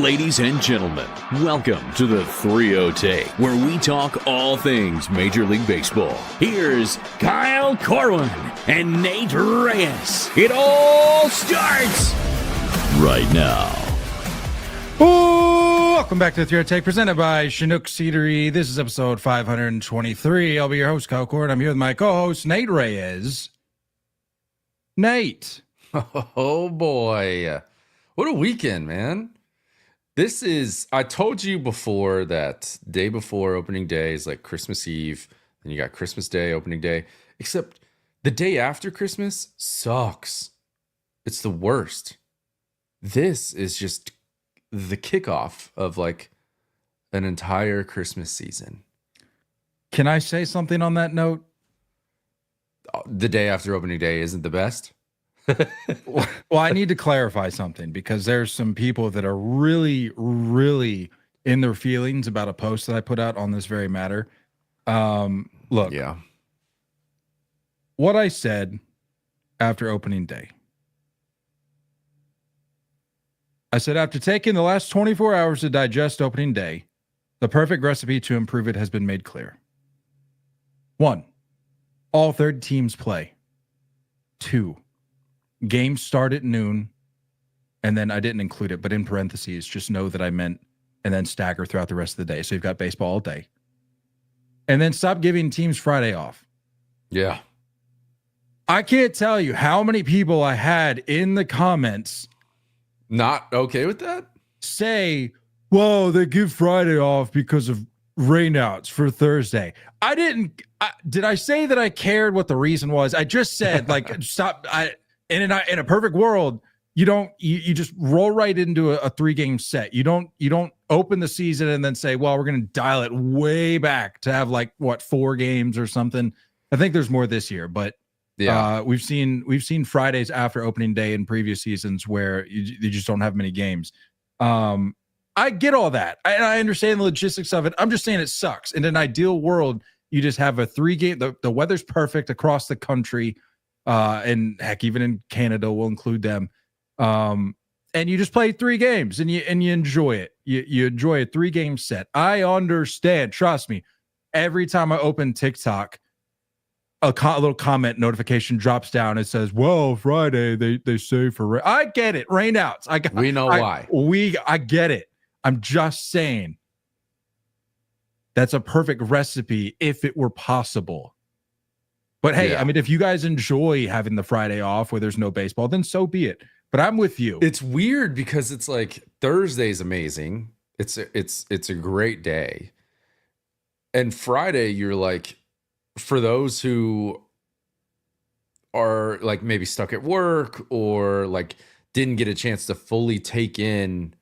Ladies and gentlemen, welcome to the 3-0 Take, where we talk all things Major League Baseball. Here's Kyle Corwin and Nate Reyes. It all starts right now. Welcome back to the 3-0 Take, presented by Chinook Cedary. This is episode 523. I'll be your host, Kyle Corwin. I'm here with my co-host, Nate Reyes. Nate. Oh, boy. What a weekend, man. I told you before that day before opening day is like Christmas Eve, and you got Christmas Day, opening day, except the day after Christmas sucks. It's the worst. This is just the kickoff of like an entire Christmas season. Can I say something on that note? The day after opening day isn't the best. Well, I need to clarify something because there's some people that are really, really in their feelings about a post that I put out on this very matter. Look, Yeah. what I said after opening day. I said, after taking the last 24 hours to digest opening day, the perfect recipe to improve it has been made clear. 1, all third teams play. 2, games start at noon, and then I didn't include it, but in parentheses, just know that I meant, and then stagger throughout the rest of the day. So you've got baseball all day. And then stop giving teams Friday off. Yeah. I can't tell you how many people I had in the comments Not okay with that? say, well, they give Friday off because of rainouts for Thursday. Did I say that I cared what the reason was? I just said, like, stop. In a perfect world, you just roll right into a 3-game set. You don't open the season and then say, well, we're going to dial it way back to have like 4 games or something. I think there's more this year, but yeah, we've seen Fridays after opening day in previous seasons where you just don't have many games. I get all that. I understand the logistics of it. I'm just saying it sucks. In an ideal world, you just have a 3-game. The weather's perfect across the country. And heck, even in Canada, we'll include them. And you just play 3 games and you enjoy it. You enjoy a 3-game set. I understand. Trust me. Every time I open TikTok, a little comment notification drops down. It says, well, Friday, they say for rain. I get it. Rainouts. We know why. I get it. I'm just saying that's a perfect recipe if it were possible. But hey, yeah. I mean, if you guys enjoy having the Friday off where there's no baseball, then so be it. But I'm with you. It's weird because it's like Thursday's amazing. It's a great day. And Friday, you're like, for those who are like maybe stuck at work or like didn't get a chance to fully take in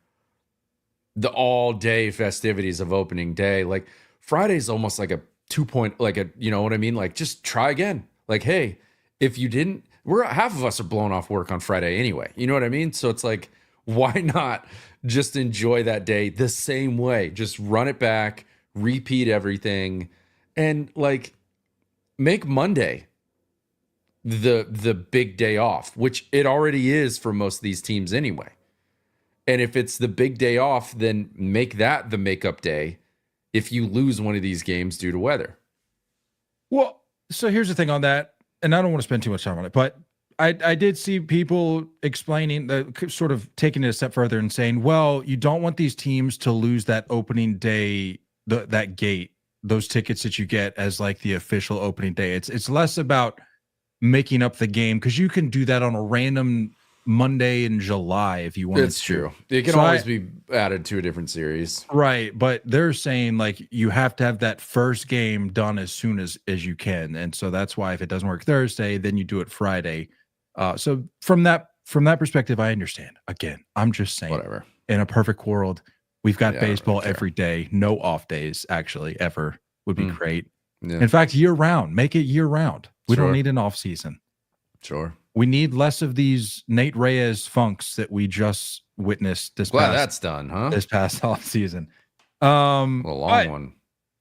the all day festivities of opening day, like Friday's almost like a 2-point, like a, you know what I mean? Like, just try again. Like, hey, if you didn't, half of us are blown off work on Friday anyway. You know what I mean? So it's like, why not just enjoy that day the same way? Just run it back, repeat everything, and like make Monday the big day off, which it already is for most of these teams anyway. And if it's the big day off, then make that the makeup day if you lose one of these games due to weather. Well, so here's the thing on that, and I don't want to spend too much time on it, but I did see people explaining, sort of taking it a step further and saying, well, you don't want these teams to lose that opening day, that gate, those tickets that you get as like the official opening day. It's less about making up the game, because you can do that on a random Monday in July if you want. It's true. It can always be added to a different series. Right. But they're saying like you have to have that first game done as soon as you can. And so that's why if it doesn't work Thursday, then you do it Friday. So from that perspective, I understand. Again, I'm just saying, whatever. In a perfect world, we've got baseball every day, no off days actually ever would be great. Yeah. In fact, year round, make it year round. We don't need an off season. Sure. We need less of these Nate Reyes funks that we just witnessed this that's done, huh? This past off season. A long one.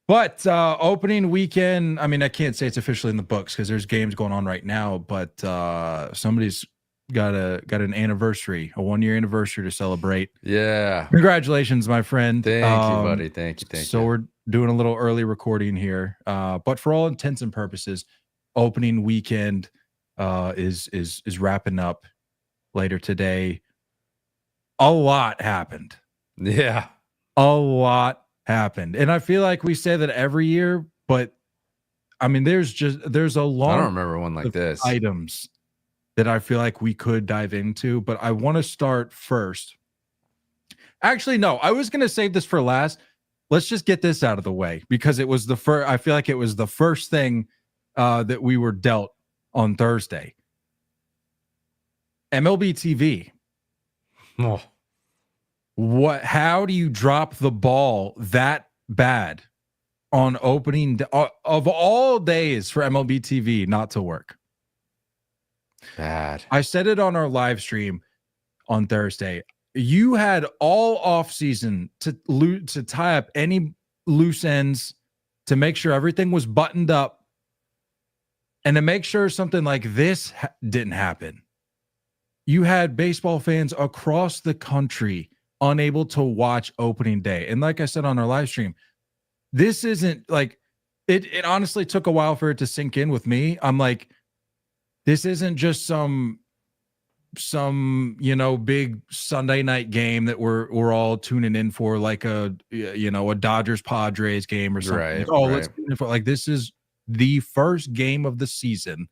But opening weekend, I mean, I can't say it's officially in the books because there's games going on right now, but somebody's got an anniversary, a 1-year anniversary to celebrate. Yeah. Congratulations, my friend. Thank you, buddy. Thank you. So we're doing a little early recording here, but for all intents and purposes, opening weekend is wrapping up later today. A lot happened. Yeah. A lot happened. And I feel like we say that every year, but I mean, there's a long I don't remember one like this. items that I feel like we could dive into, but I want to start first. Actually, no, I was going to save this for last. Let's just get this out of the way because it was the first. I feel like it was the first thing that we were dealt on Thursday. MLB TV. Oh. What? How do you drop the ball that bad on opening of all days for MLB TV not to work? Bad. I said it on our live stream on Thursday. You had all off season to tie up any loose ends, to make sure everything was buttoned up, and to make sure something like this didn't happen. You had baseball fans across the country unable to watch opening day. And like I said on our live stream, this isn't like it honestly took a while for it to sink in with me. I'm like, this isn't just some big Sunday night game that we're all tuning in for, like a Dodgers Padres game or something. Right, Let's tune in for, like, this is the first game of the season,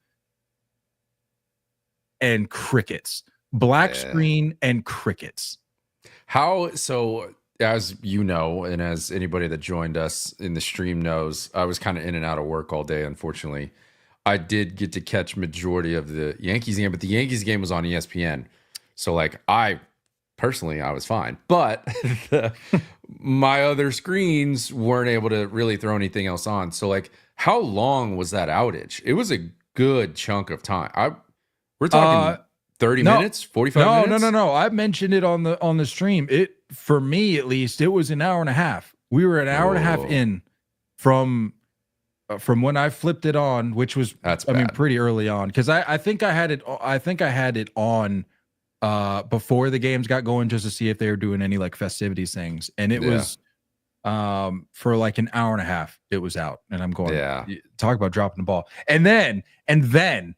and crickets, black screen and crickets. How so? As you know, and as anybody that joined us in the stream knows, I was kind of in and out of work all day, unfortunately. I did get to catch majority of the Yankees game, but the Yankees game was on ESPN. So like I was fine, but my other screens weren't able to really throw anything else on. So like, how long was that outage? It was a good chunk of time. We're talking 30 minutes, 45 minutes? No. I mentioned it on the stream. It, for me at least, it was an hour and a half. We were an hour and a half in from when I flipped it on, which was pretty early on, because I think I had it on before the games got going, just to see if they were doing any like festivities things, and it was for like an hour and a half it was out, and I'm going, talk about dropping the ball. And then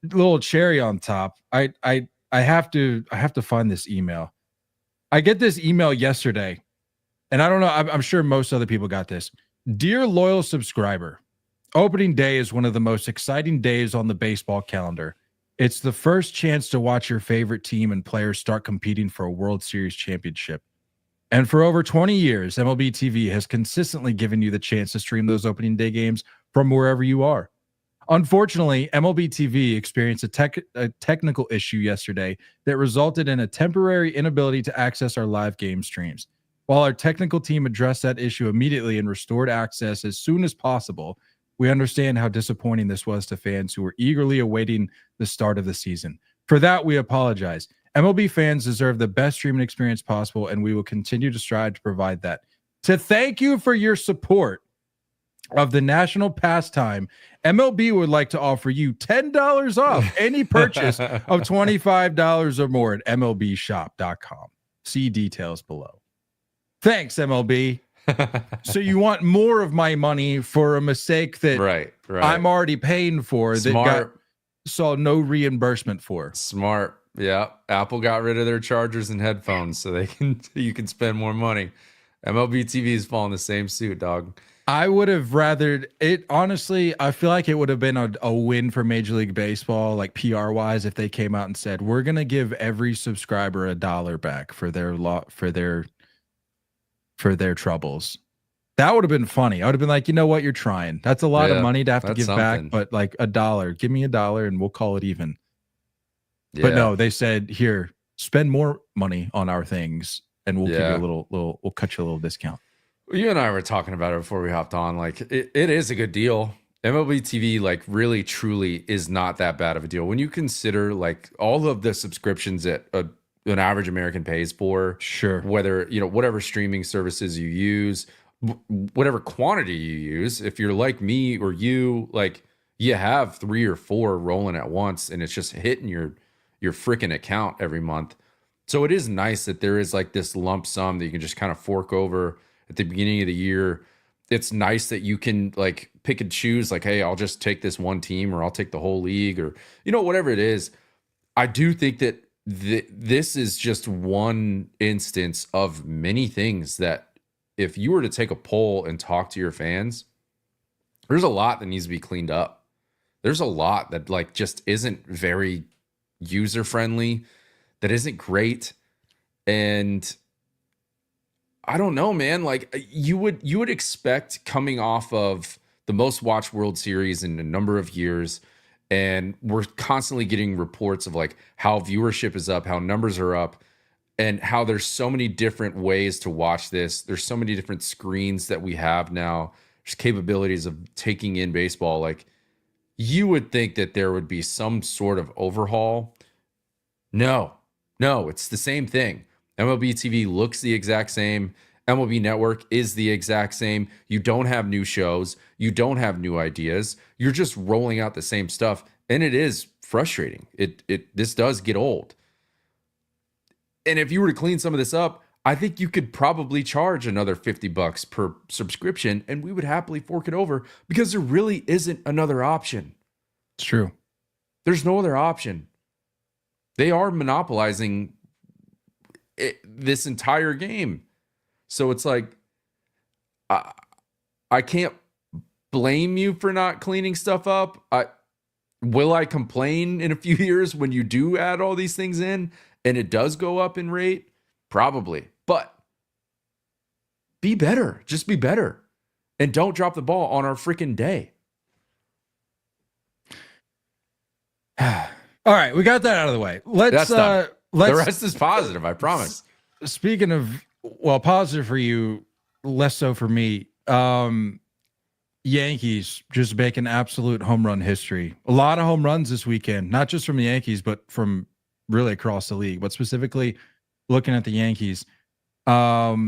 little cherry on top, I have to find this email. I get this email yesterday, and I don't know, I'm sure most other people got this. Dear loyal subscriber, opening day is one of the most exciting days on the baseball calendar. It's the first chance to watch your favorite team and players start competing for a World Series championship. And for over 20 years, MLB TV has consistently given you the chance to stream those opening day games from wherever you are. Unfortunately, MLB TV experienced a technical issue yesterday that resulted in a temporary inability to access our live game streams. While our technical team addressed that issue immediately and restored access as soon as possible, we understand how disappointing this was to fans who were eagerly awaiting the start of the season. For that, we apologize. MLB fans deserve the best streaming experience possible, and we will continue to strive to provide that. To thank you for your support of the national pastime, MLB would like to offer you $10 off any purchase of $25 or more at MLBshop.com. See details below. Thanks, MLB. So you want more of my money for a mistake that right. I'm already paying for, that saw no reimbursement for. Smart. Yeah. Apple got rid of their chargers and headphones so you can spend more money. MLB TV is following the same suit, dog. I would have rathered it. Honestly, I feel like it would have been a win for Major League Baseball, like PR wise, if they came out and said, we're going to give every subscriber $1 back for their troubles. That would have been funny. I would have been like, you know what, you're trying. That's a lot of money to have to give back, but like $1, give me $1 and we'll call it even. Yeah. But no, they said, here, spend more money on our things and we'll give you we'll cut you a little discount. You and I were talking about it before we hopped on. Like it is a good deal. MLB TV, like, really truly is not that bad of a deal when you consider like all of the subscriptions that an average American pays for. Sure. Whether, whatever streaming services you use, whatever quantity you use. If you're like me or you, like, you have 3 or 4 rolling at once and it's just hitting your your freaking account every month. So it is nice that there is like this lump sum that you can just kind of fork over at the beginning of the year. It's nice that you can like pick and choose, like, hey, I'll just take this one team, or I'll take the whole league, or, whatever it is. I do think that this is just one instance of many things that if you were to take a poll and talk to your fans, there's a lot that needs to be cleaned up. There's a lot that like just isn't very user friendly, that isn't great. And I don't know, man, like you would expect, coming off of the most watched World Series in a number of years, and we're constantly getting reports of like how viewership is up, how numbers are up, and how there's so many different ways to watch this. There's so many different screens that we have now. There's capabilities of taking in baseball. Like, you would think that there would be some sort of overhaul. No, it's the same thing. MLB TV looks the exact same. MLB Network is the exact same. You don't have new shows. You don't have new ideas. You're just rolling out the same stuff. And it is frustrating. This does get old. And if you were to clean some of this up, I think you could probably charge another $50 per subscription, and we would happily fork it over, because there really isn't another option. It's true. There's no other option. They are monopolizing this entire game. So it's like, I can't blame you for not cleaning stuff up. Will I complain in a few years when you do add all these things in and it does go up in rate? Probably. But be better. Just be better. And don't drop the ball on our freaking day. All right, we got that out of the way. Let's the rest is positive, I promise. Speaking of, well, positive for you, less so for me. Yankees just making absolute home run history. A lot of home runs this weekend, not just from the Yankees, but from really across the league. But specifically looking at the Yankees. But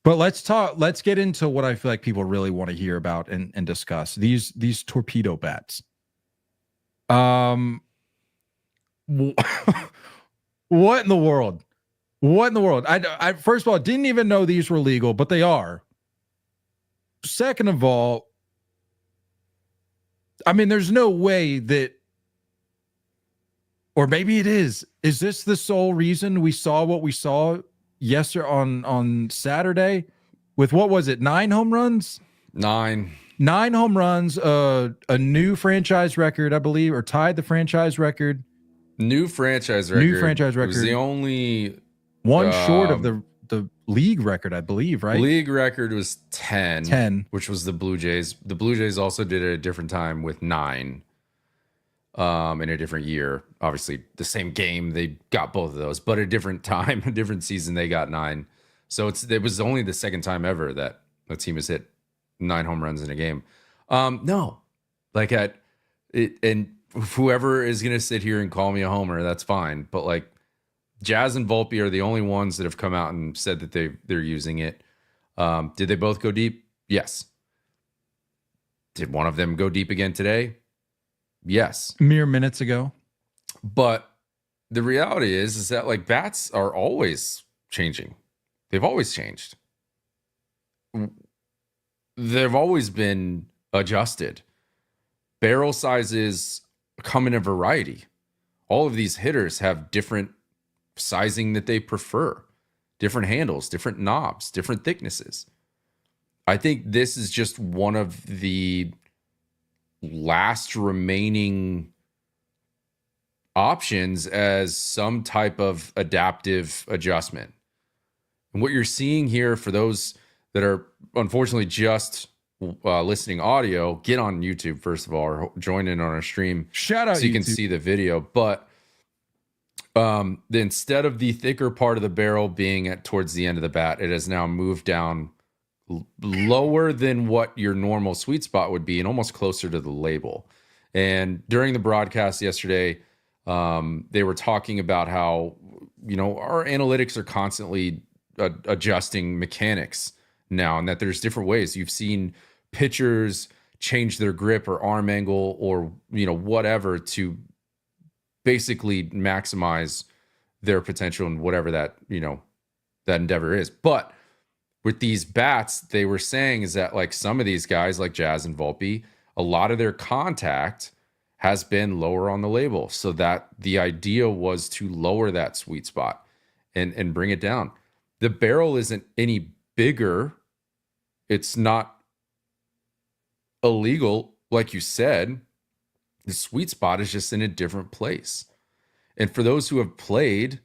let's get into what I feel like people really want to hear about and discuss. These torpedo bats. What in the world? What in the world? I first of all didn't even know these were legal, but they are. Second of all, I mean, there's no way that, or maybe it is. Is this the sole reason we saw what we saw yesterday on Saturday with, what was it, 9 home runs? 9 home runs, a new franchise record, I believe, or tied the franchise record. New franchise record. It was the only one short of the league record, I believe, right? League record was 10. 10. Which was the Blue Jays. The Blue Jays also did it at a different time with 9. In a different year. Obviously, the same game, they got both of those, but a different time, a different season, they got 9. So it was only the second time ever that a team has hit 9 home runs in a game. No, like and whoever is going to sit here and call me a homer, that's fine. But like, Jazz and Volpe are the only ones that have come out and said that they're using it. Did they both go deep? Yes. Did one of them go deep again today? Yes. Mere minutes ago. But the reality is that like, bats are always changing. They've always changed. They've always been adjusted. Barrel sizes come in a variety. All of these hitters have different sizing that they prefer, different handles, different knobs, different thicknesses. I think this is just one of the last remaining options as some type of adaptive adjustment. And what you're seeing here, for those that are unfortunately just listening audio, get on YouTube first of all, or join in on our stream. Shout out so you YouTube. Can see the video. But instead of the thicker part of the barrel being towards the end of the bat, it has now moved down lower than what your normal sweet spot would be, and almost closer to the label. And during the broadcast yesterday, they were talking about how, our analytics are constantly adjusting mechanics now, and that there's different ways. You've seen pitchers change their grip or arm angle or, whatever, to basically maximize their potential in whatever that, that endeavor is. But with these bats, they were saying is that like some of these guys like Jazz and Volpe, a lot of their contact has been lower on the label. So that the idea was to lower that sweet spot and bring it down. The barrel isn't any bigger. It's not illegal, like you said. The sweet spot is just in a different place. And for those who have played,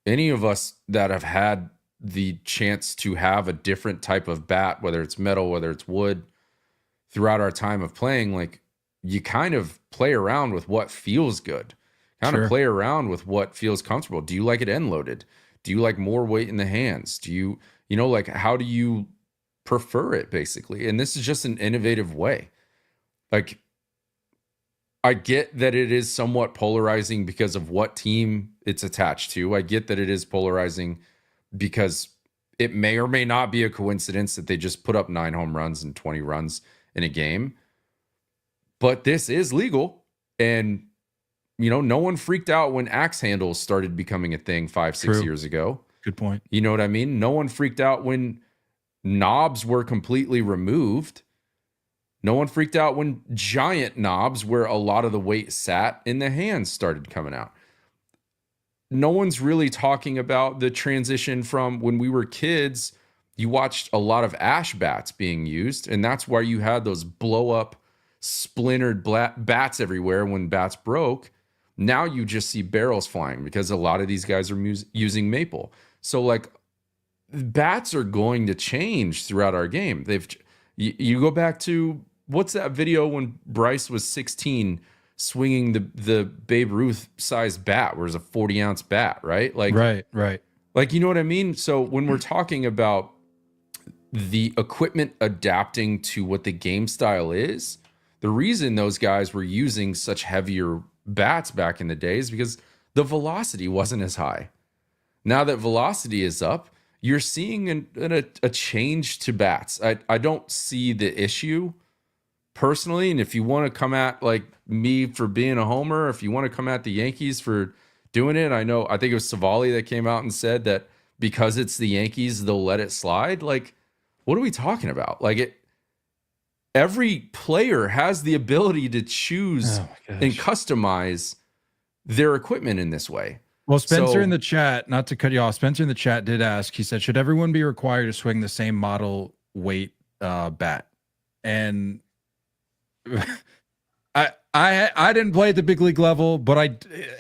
any of us that have had the chance to have a different type of bat, whether it's metal, whether it's wood, throughout our time of playing, like you kind of play around with what feels good, kind of play around with what feels comfortable. Do you like it end loaded? Do you like more weight in the hands? Do you, like how do you prefer it basically? And this is just an innovative way. Like, I get that it is somewhat polarizing because of what team it's attached to. I get that it is polarizing because it may or may not be a coincidence that they just put up 9 home runs and 20 runs in a game. But this is legal. And, no one freaked out when axe handles started becoming a thing 5-6 years ago. Good point. You know what I mean? No one freaked out when knobs were completely removed. No one freaked out when giant knobs, where a lot of the weight sat in the hands, started coming out. No one's really talking about the transition from when we were kids. You watched a lot of ash bats being used, and that's why you had those blow up, splintered bats everywhere when bats broke. Now you just see barrels flying because a lot of these guys are using maple. So like bats are going to change throughout our game. You go back to, what's that video when Bryce was 16 swinging the Babe Ruth sized bat, where it's a 40-ounce bat, right? Like, right. Like, you know what I mean? So when we're talking about the equipment adapting to what the game style is, the reason those guys were using such heavier bats back in the day is because the velocity wasn't as high. Now that velocity is up, you're seeing a change to bats. I don't see the issue personally. And if you want to come at like me for being a homer, if you want to come at the Yankees for doing it, I think it was Savali that came out and said that because it's the Yankees, they'll let it slide. Like, what are we talking about? Like, every player has the ability to choose and customize their equipment in this way. Well, Spencer in the chat, not to cut you off, Spencer in the chat did ask, he said, should everyone be required to swing the same model weight bat? And I didn't play at the big league level, but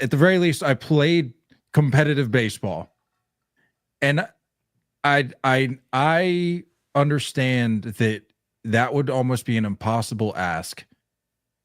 at the very least, I played competitive baseball. And I understand that would almost be an impossible ask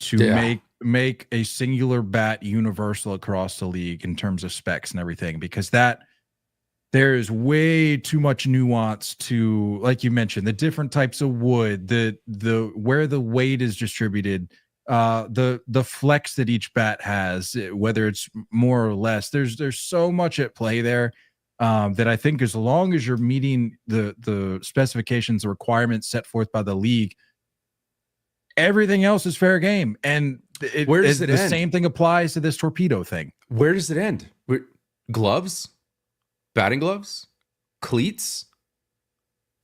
to make a singular bat universal across the league in terms of specs and everything, because there is way too much nuance to, like you mentioned, the different types of wood, the where the weight is distributed, the flex that each bat has, whether it's more or less. There's so much at play there. That I think as long as you're meeting the specifications, the requirements set forth by the league, everything else is fair game. And where does it end? The same thing applies to this torpedo thing. Where does it end? Gloves? Batting gloves? Cleats?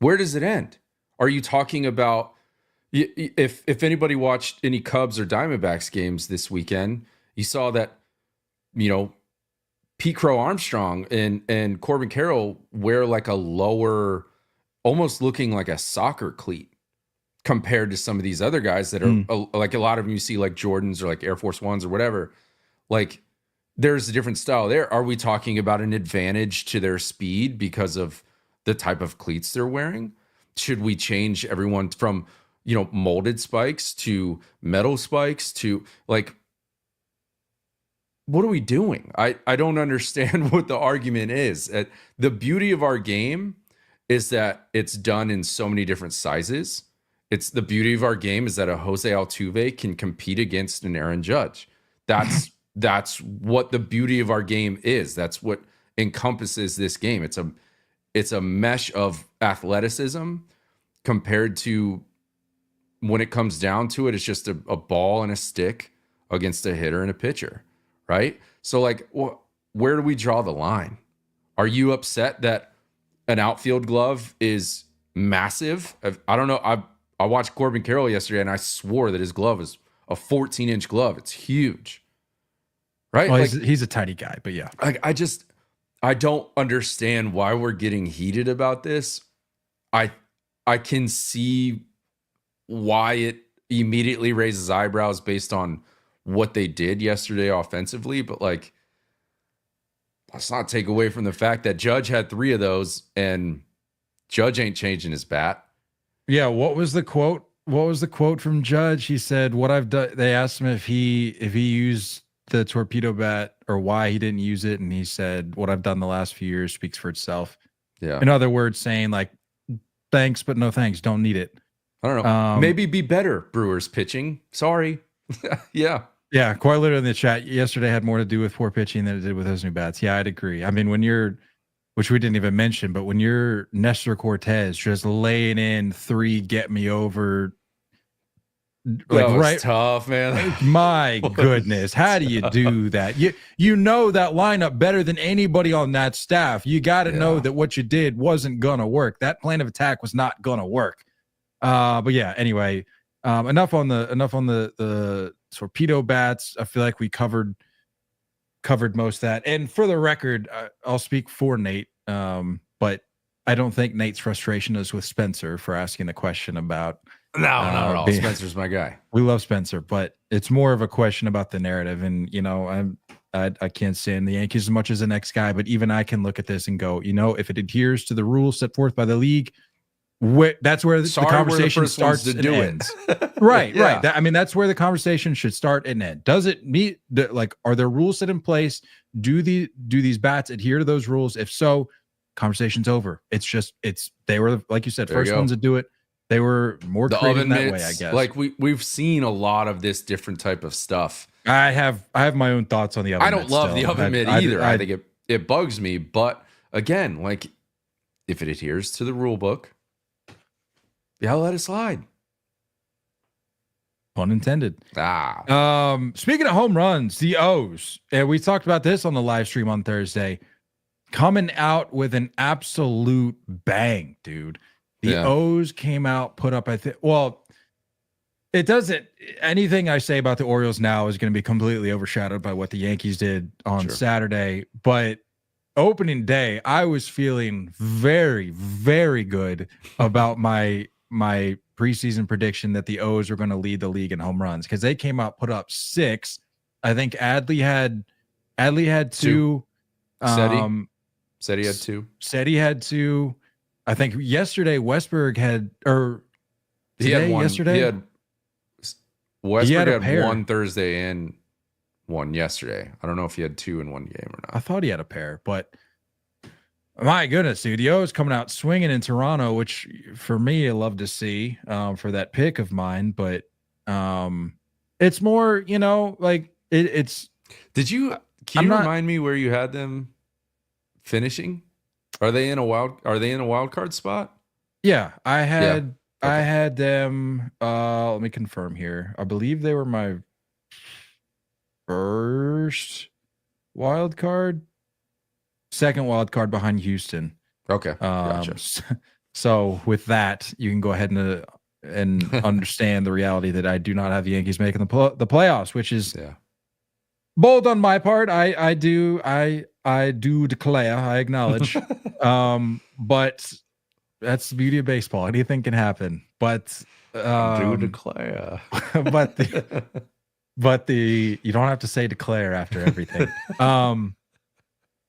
Where does it end? Are you talking about, if anybody watched any Cubs or Diamondbacks games this weekend, you saw that, Pete Crow Armstrong and Corbin Carroll wear like a lower, almost looking like a soccer cleat compared to some of these other guys that are like a lot of them you see like Jordans or like Air Force Ones or whatever. Like, there's a different style there. Are we talking about an advantage to their speed because of the type of cleats they're wearing? Should we change everyone from, molded spikes to metal spikes to like, what are we doing? I don't understand what the argument is. The beauty of our game is that it's done in so many different sizes. It's the beauty of our game is that a Jose Altuve can compete against an Aaron Judge. That's what the beauty of our game is. That's what encompasses this game. It's a mesh of athleticism compared to, when it comes down to it, it's just a ball and a stick against a hitter and a pitcher. right? So like, where do we draw the line? Are you upset that an outfield glove is massive? I don't know. I watched Corbin Carroll yesterday, and I swore that his glove is a 14-inch glove. It's huge, right? Well, like, he's a tiny guy, but yeah. Like, I don't understand why we're getting heated about this. I can see why it immediately raises eyebrows based on what they did yesterday offensively, but like, let's not take away from the fact that Judge had 3 of those, and Judge ain't changing his bat. Yeah, what was the quote? What was the quote from Judge? He said, "What I've done." They asked him if he used the torpedo bat or why he didn't use it, and he said, "What I've done the last few years speaks for itself." Yeah. In other words, saying like, "Thanks, but no thanks. Don't need it." I don't know. Maybe be better, Brewers pitching. Sorry. Yeah. Yeah, quite literally in the chat yesterday had more to do with poor pitching than it did with those new bats. Yeah, I'd agree. I mean, when you're, which we didn't even mention, but when you're Nestor Cortez just laying in 3 get me over, like, that was right, tough, man. My goodness, how do you do that? You know that lineup better than anybody on that staff. You got to know that what you did wasn't gonna work. That plan of attack was not gonna work. But yeah, anyway, enough on the torpedo bats. I feel like we covered most of that. And for the record, I'll speak for Nate, but I don't think Nate's frustration is with Spencer for asking the question about. No, not at all. Spencer's my guy. We love Spencer, but it's more of a question about the narrative. And I can't stand the Yankees as much as the next guy, but even I can look at this and go, if it adheres to the rules set forth by the league, that's where the conversation starts and ends. Right. That's where the conversation should start and end. Does it meet are there rules set in place? Do these bats adhere to those rules? If so, conversation's over. They were, like you said, first ones to do it. They were more creative that way, I guess. Like we've seen a lot of this different type of stuff. I have my oven mitts. I don't love the oven mitt either. I think it bugs me. But again, like, if it adheres to the rule book, let it slide. Pun intended. Speaking of home runs, the O's, and we talked about this on the live stream on Thursday, coming out with an absolute bang, dude. The O's came out, put up, it doesn't, anything I say about the Orioles now is going to be completely overshadowed by what the Yankees did on Saturday. But opening day, I was feeling very, very good about my preseason prediction that the O's were going to lead the league in home runs, because they came out, put up 6. I think Adley had 2. Said he had 2. Said he had 2. I think yesterday Westberg had, or he had one. Yesterday Westberg had 1 Thursday and 1 yesterday. I don't know if he had 2 in one game or not. I thought he had a pair, but my goodness, dude, the O's coming out swinging in Toronto, which for me, I love to see for that pick of mine. But it's more, it's. Can you remind me where you had them finishing? Are they in a wild card spot? Yeah, I had them. Let me confirm here. I believe they were my first wild card, second wild card behind Houston. Okay, gotcha. So with that, you can go ahead and understand the reality that I do not have the Yankees making the playoffs, which is bold on my part. I do declare, I acknowledge. But that's the beauty of baseball. Anything can happen. But do declare. but you don't have to say declare after everything.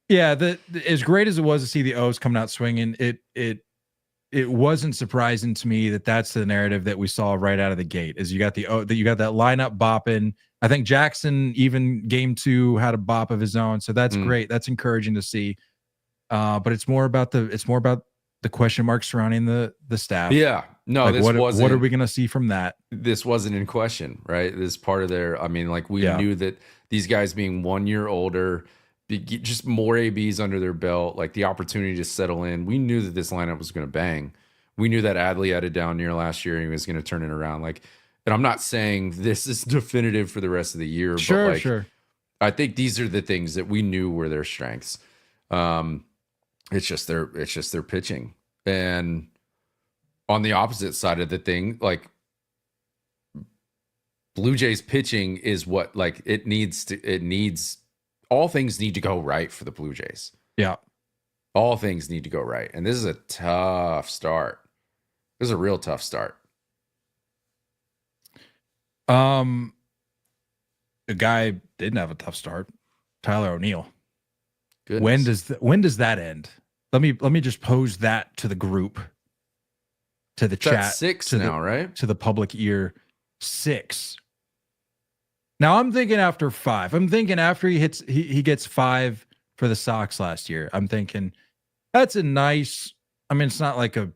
As great as it was to see the O's coming out swinging, it wasn't surprising to me that that's the narrative that we saw right out of the gate. Is you got that lineup bopping. I think Jackson, even game 2, had a bop of his own, so that's great. That's encouraging to see. But it's more about the question marks surrounding the staff. Yeah, no, what are we going to see from that? This wasn't in question, right? This is part of their. I mean, like, we knew that these guys being 1 year older, just more ABs under their belt, like the opportunity to settle in. We knew that this lineup was going to bang. We knew that Adley had it down near last year and he was going to turn it around. Like, and I'm not saying this is definitive for the rest of the year, but I think these are the things that we knew were their strengths. It's just their pitching. And on the opposite side of the thing, like Blue Jays pitching is what like it needs all things need to go right for the Blue Jays. Yeah. All things need to go right. And this is a tough start. This is a real tough start. The guy didn't have a tough start. Tyler O'Neill. Goodness. When does that end? Let me just pose that to the group, to the chat. That's 6 now, right? To the public ear. 6. Now I'm thinking after 5. I'm thinking after he gets 5 for the Sox last year. I'm thinking that's a nice. I mean, it's not like a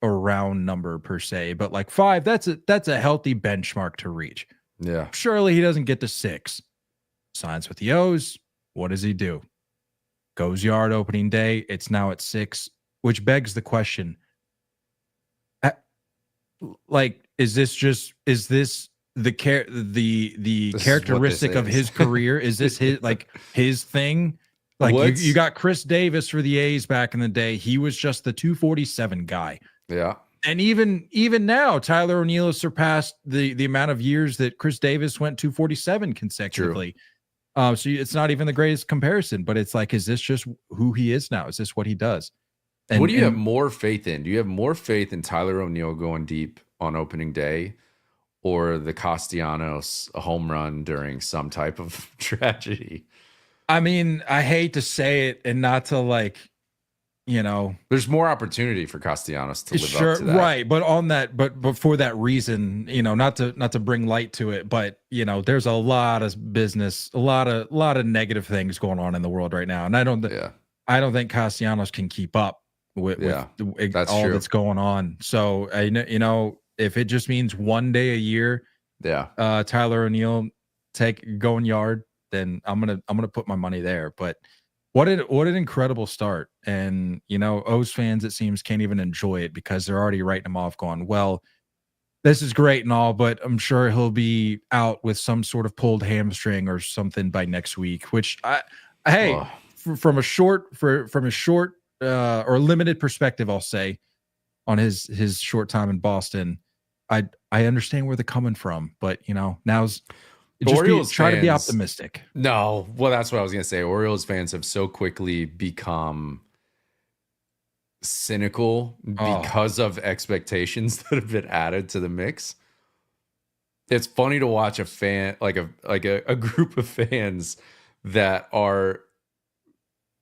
round number per se, but like 5. That's a healthy benchmark to reach. Yeah. Surely he doesn't get to 6. Signs with the O's. What does he do? Goes yard opening day. It's now at 6, which begs the question: like, is this the characteristic of his career? Is this his thing? Like you got Chris Davis for the A's back in the day. He was just the 247 guy. Yeah. And even now, Tyler O'Neill has surpassed the amount of years that Chris Davis went 247 consecutively. So it's not even the greatest comparison, but it's like, is this just who he is now? Is this what he does? And, what do you have more faith in? Do you have more faith in Tyler O'Neill going deep on opening day, or the Castellanos home run during some type of tragedy? I mean, I hate to say it and not to like, there's more opportunity for Castellanos to live up to that. Right. But for that reason, not to bring light to it, but there's a lot of business, a lot of negative things going on in the world right now. And I don't think Castellanos can keep up with all that's going on. So if it just means one day a year, Tyler O'Neill going yard, then I'm gonna put my money there. But what an incredible start. And O's fans, it seems, can't even enjoy it because they're already writing him off, going, well, this is great and all, but I'm sure he'll be out with some sort of pulled hamstring or something by next week. Which from a short or limited perspective, I'll say, on his short time in Boston, I understand where they're coming from, but now's try to be optimistic. No, well, that's what I was gonna say. Orioles fans have so quickly become cynical because of expectations that have been added to the mix. It's funny to watch a fan like a group of fans that are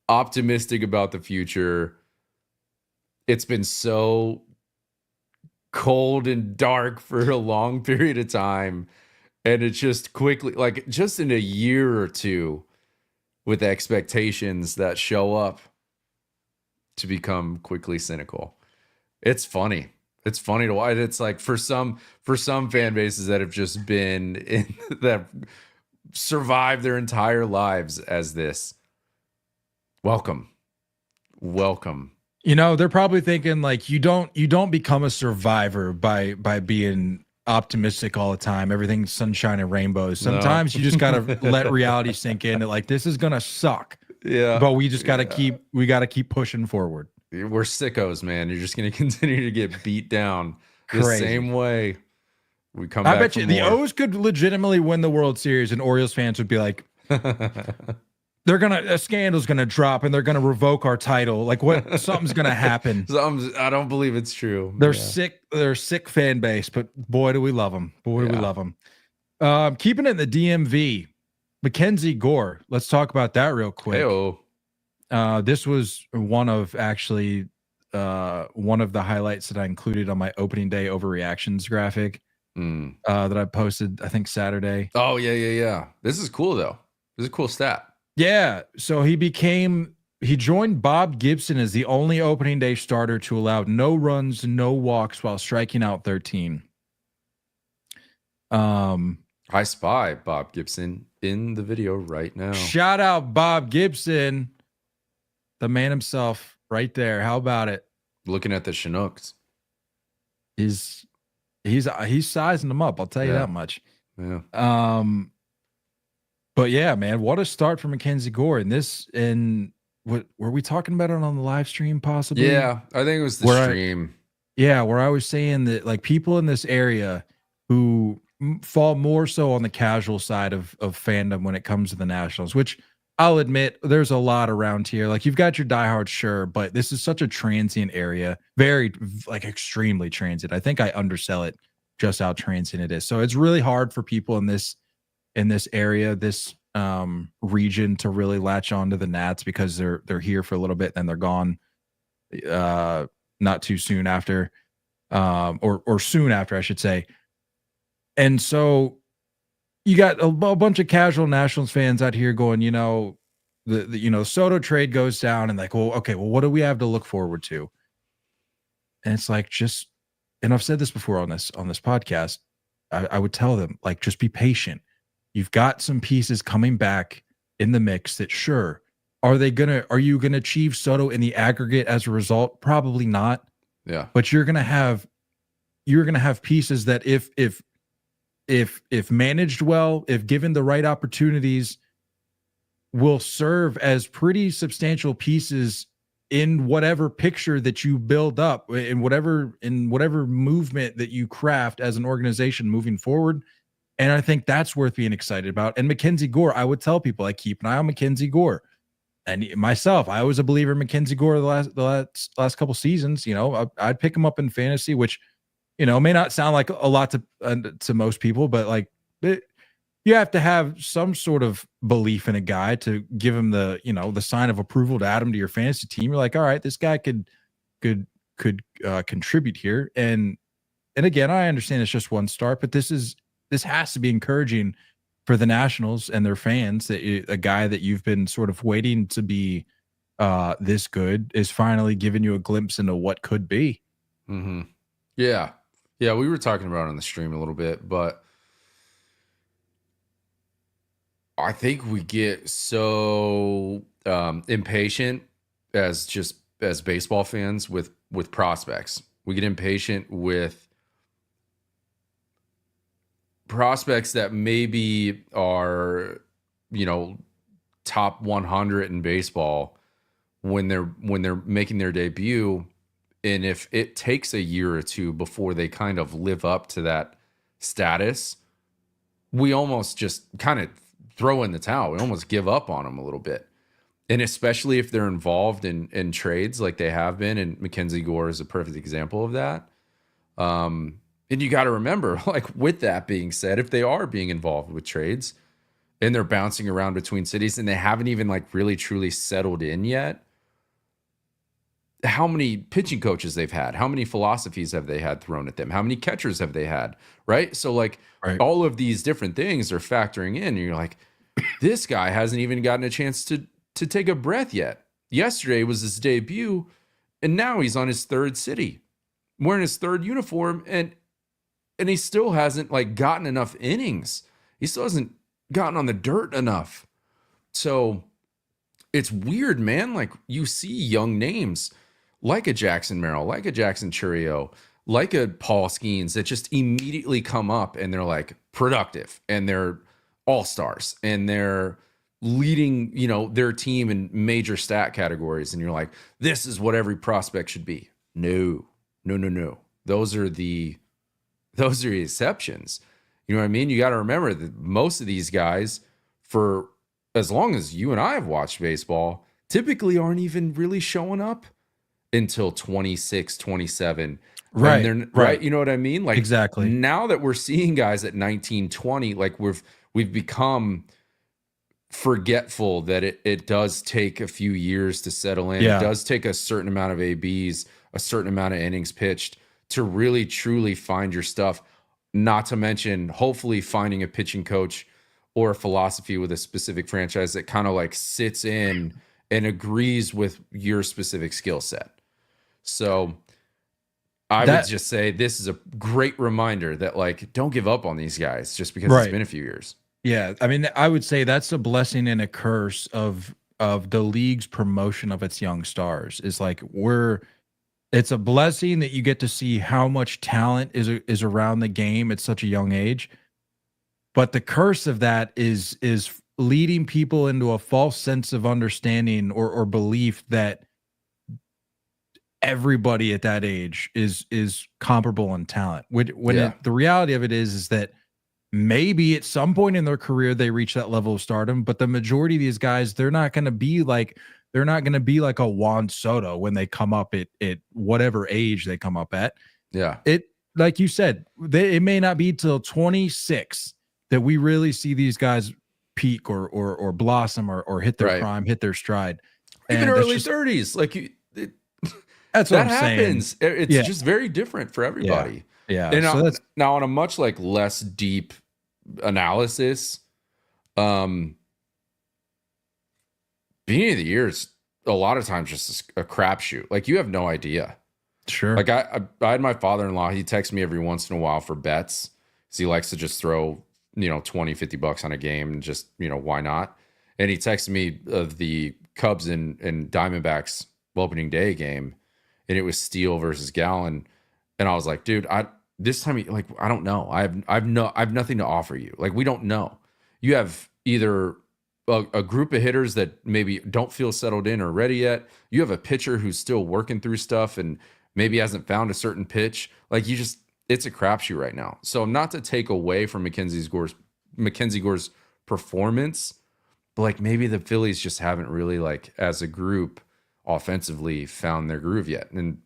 optimistic about the future. It's been so cold and dark for a long period of time, and it's just quickly, like just in a year or two, with expectations that show up to become quickly cynical. It's funny. It's funny to watch. It's like for some fan bases that have just been that survived their entire lives as this. Welcome. They're probably thinking like you don't become a survivor by being optimistic all the time. Everything's sunshine and rainbows. Sometimes you just gotta let reality sink in. Like, this is gonna suck. Yeah. But we just gotta keep pushing forward. We're sickos, man. You're just gonna continue to get beat down the Crazy. same way. We come I back. bet you the O's could legitimately win the World Series, and Orioles fans would be like, a scandal's gonna drop and they're gonna revoke our title. Like, what? Something's gonna happen. I don't believe it's true. They're sick. They're a sick fan base, but boy, do we love them. Boy, do we love them. Keeping it in the DMV, Mackenzie Gore. Let's talk about that real quick. This was one of the highlights that I included on my opening day overreactions graphic that I posted, I think, Saturday. Oh, yeah. This is cool, though. This is a cool stat. Yeah. So he joined Bob Gibson as the only opening day starter to allow no runs, no walks while striking out 13. I spy Bob Gibson in the video right now. Shout out Bob Gibson, the man himself, right there. How about it? Looking at the Chinooks. He's sizing them up. I'll tell you that much. Yeah. But yeah, man, what a start for Mackenzie Gore. And what were we talking about it on the live stream possibly? Yeah, I think it was the stream. Where I was saying that like people in this area who fall more so on the casual side of fandom when it comes to the Nationals, which I'll admit there's a lot around here. Like you've got your diehards, sure, but this is such a transient area, very like extremely transient. I think I undersell it just how transient it is. So it's really hard for people in this area, this region to really latch on to the Nats because they're here for a little bit and then they're gone not too soon after, or soon after, I should say. And so you got a bunch of casual Nationals fans out here going, the Soto trade goes down and like, well, okay, well, what do we have to look forward to? And it's like, and I've said this before on this podcast, I would tell them like, just be patient. You've got some pieces coming back in the mix that sure, are you going to achieve Soto in the aggregate as a result? Probably not. Yeah. But you're going to have pieces that if managed well, if given the right opportunities, will serve as pretty substantial pieces in whatever picture that you build up, in whatever movement that you craft as an organization moving forward. And I think that's worth being excited about. And Mackenzie Gore, I would tell people, like, keep an eye on Mackenzie Gore. And myself, I was a believer in Mackenzie Gore the last couple seasons. I'd pick him up in fantasy, which, may not sound like a lot to most people, but like you have to have some sort of belief in a guy to give him the sign of approval to add him to your fantasy team. You're like, all right, this guy could contribute here. And again, I understand it's just one start, but this has to be encouraging for the Nationals and their fans that a guy that you've been sort of waiting to be this good is finally giving you a glimpse into what could be. Mm-hmm. Yeah. Yeah. We were talking about it on the stream a little bit, but I think we get so impatient as baseball fans with prospects. We get impatient with prospects that maybe are, top 100 in baseball when they're making their debut. And if it takes a year or two before they kind of live up to that status, we almost just kind of throw in the towel. We almost give up on them a little bit. And especially if they're involved in trades like they have been, and Mackenzie Gore is a perfect example of that. And you got to remember, like, with that being said, if they are being involved with trades and they're bouncing around between cities and they haven't even like really truly settled in yet, how many pitching coaches they've had, how many philosophies have they had thrown at them, how many catchers have they had, right? So like all of these different things are factoring in. And you're like, this guy hasn't even gotten a chance to take a breath yet. Yesterday was his debut, and now he's on his third city, wearing his third uniform, and he still hasn't like gotten enough innings. He still hasn't gotten on the dirt enough. So it's weird, man. Like you see young names like a Jackson Merrill, like a Jackson Churio, like a Paul Skeens that just immediately come up and they're like productive and they're all-stars and they're leading, their team in major stat categories. And you're like, this is what every prospect should be. No. Those are the exceptions. You know what I mean? You got to remember that most of these guys, for as long as you and I have watched baseball, typically aren't even really showing up until 26, 27. Right. You know what I mean? Like exactly. Now that we're seeing guys at 19, 20, like we've become forgetful that it does take a few years to settle in. Yeah. It does take a certain amount of ABs, a certain amount of innings pitched to really truly find your stuff. Not to mention, hopefully finding a pitching coach or a philosophy with a specific franchise that kind of like sits in and agrees with your specific skill set. So I would just say this is a great reminder that like, don't give up on these guys just because it's been a few years. Yeah. I mean, I would say that's a blessing and a curse of the league's promotion of its young stars. Is like it's a blessing that you get to see how much talent is around the game at such a young age. But the curse of that is leading people into a false sense of understanding or belief that everybody at that age is comparable in talent. The reality of it is that maybe at some point in their career they reach that level of stardom, but the majority of these guys, they're not going to be like a Juan Soto when they come up at whatever age they come up at. Yeah. It, like you said, it may not be till 26 that we really see these guys peak or blossom or hit their prime, hit their stride. Even early 30s. Like that's what I'm happens. saying. It's just very different for everybody. Yeah. And so now on a much like less deep analysis, beginning of the year is a lot of times just a crapshoot. Like you have no idea. Sure. Like I had my father-in-law, he texts me every once in a while for bets. Because he likes to just throw, $20-$50 on a game and just, why not? And he texted me of the Cubs and Diamondbacks opening day game, and it was Steele versus Gallen. And I was like, dude, this time, like, I don't know. I have nothing to offer you. Like, we don't know. You have either a group of hitters that maybe don't feel settled in or ready yet. You have a pitcher who's still working through stuff and maybe hasn't found a certain pitch. Like it's a crapshoot right now. So not to take away from Mackenzie Gore's performance, but like maybe the Phillies just haven't really like as a group offensively found their groove yet. And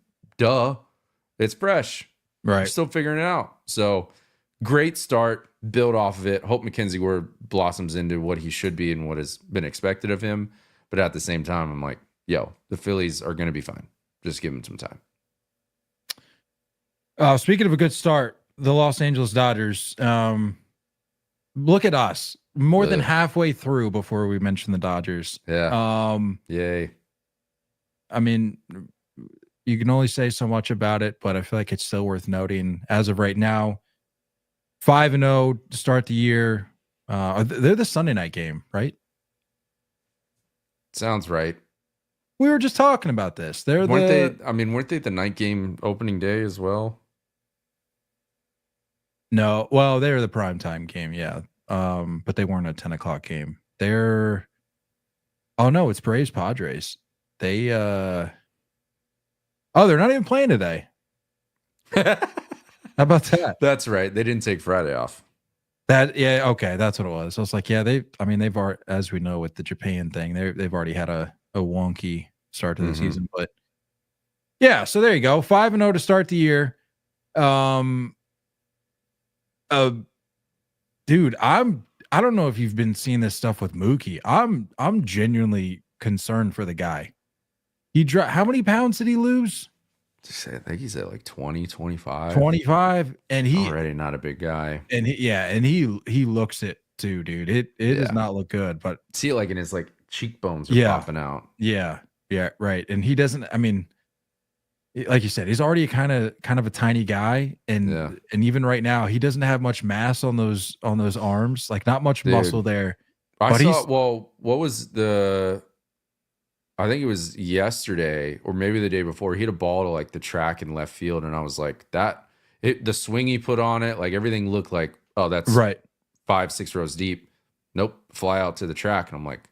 it's fresh. Right. We're still figuring it out. So great start, build off of it. Hope Mackenzie Gore blossoms into what he should be and what has been expected of him. But at the same time, I'm like, the Phillies are going to be fine. Just give them some time. Speaking of a good start, the Los Angeles Dodgers, look at us more than halfway through before we mention the Dodgers. Yeah. Yay. I mean, you can only say so much about it, but I feel like it's still worth noting as of right now, 5-0 to start the year. They're the Sunday night game, right? Sounds right. We were just talking about this. Weren't they the night game opening day as well? No, well, they were the primetime game, yeah. But they weren't a 10 o'clock game. It's Braves Padres. They're not even playing today. How about that? That's right. They didn't take Friday off. Okay, that's what it was. I was like, they've already, as we know with the Japan thing, they've already had a wonky start to the season. But yeah, so there you go. 5-0 to start the year. Dude, I don't know if you've been seeing this stuff with Mookie. I'm genuinely concerned for the guy. How many pounds did he lose? I think he's at like 20, 25. 25, and he already not a big guy. And he looks it too, dude. It does not look good, but see, like in his like cheekbones are popping out. Yeah, right. And he doesn't. I mean, like you said, he's already kind of a tiny guy, and even right now, he doesn't have much mass on those arms. Like not much muscle there. What was I think it was yesterday or maybe the day before. He hit a ball to like the track in left field, and I was like, the swing he put on it, like everything looked like, oh, that's right, 5-6 rows deep. Nope, fly out to the track, and I'm like,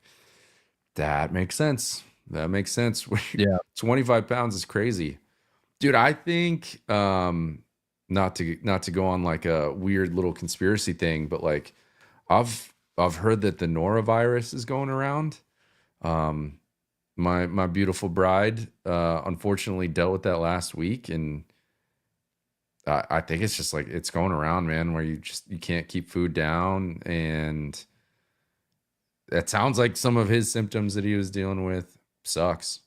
that makes sense. That makes sense. Yeah, 25 pounds is crazy, dude. I think not to go on like a weird little conspiracy thing, but like I've heard that the norovirus is going around. My beautiful bride, unfortunately dealt with that last week. And I think it's just like, it's going around, man, where you can't keep food down. And that sounds like some of his symptoms that he was dealing with. Sucks.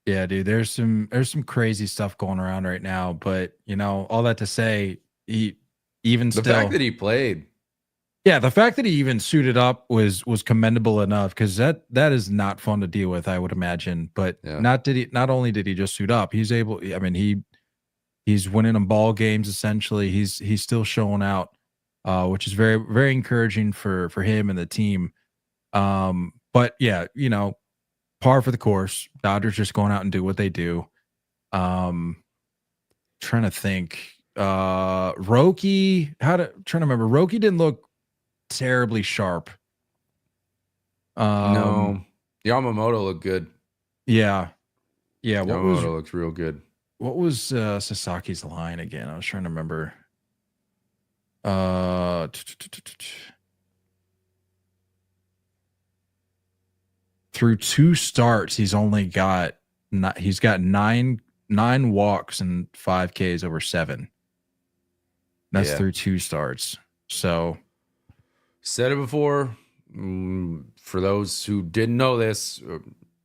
Yeah, dude, there's some crazy stuff going around right now, but all that to say, the fact that he played. Yeah, the fact that he even suited up was commendable enough, because that is not fun to deal with, I would imagine. But not only did he just suit up, he's able. I mean, he's winning them ball games essentially. He's still showing out, which is very, very encouraging for him and the team. But yeah, par for the course. Dodgers just going out and do what they do. Trying to think. Roki, trying to remember. Roki didn't look terribly sharp No, Yamamoto looked good. Yeah. Yamamoto looked real good. What was Sasaki's line again? I was trying to remember. Uh, through 2 starts, he's got nine walks and 5 Ks over 7. That's through 2 starts. So, said it before. For those who didn't know this,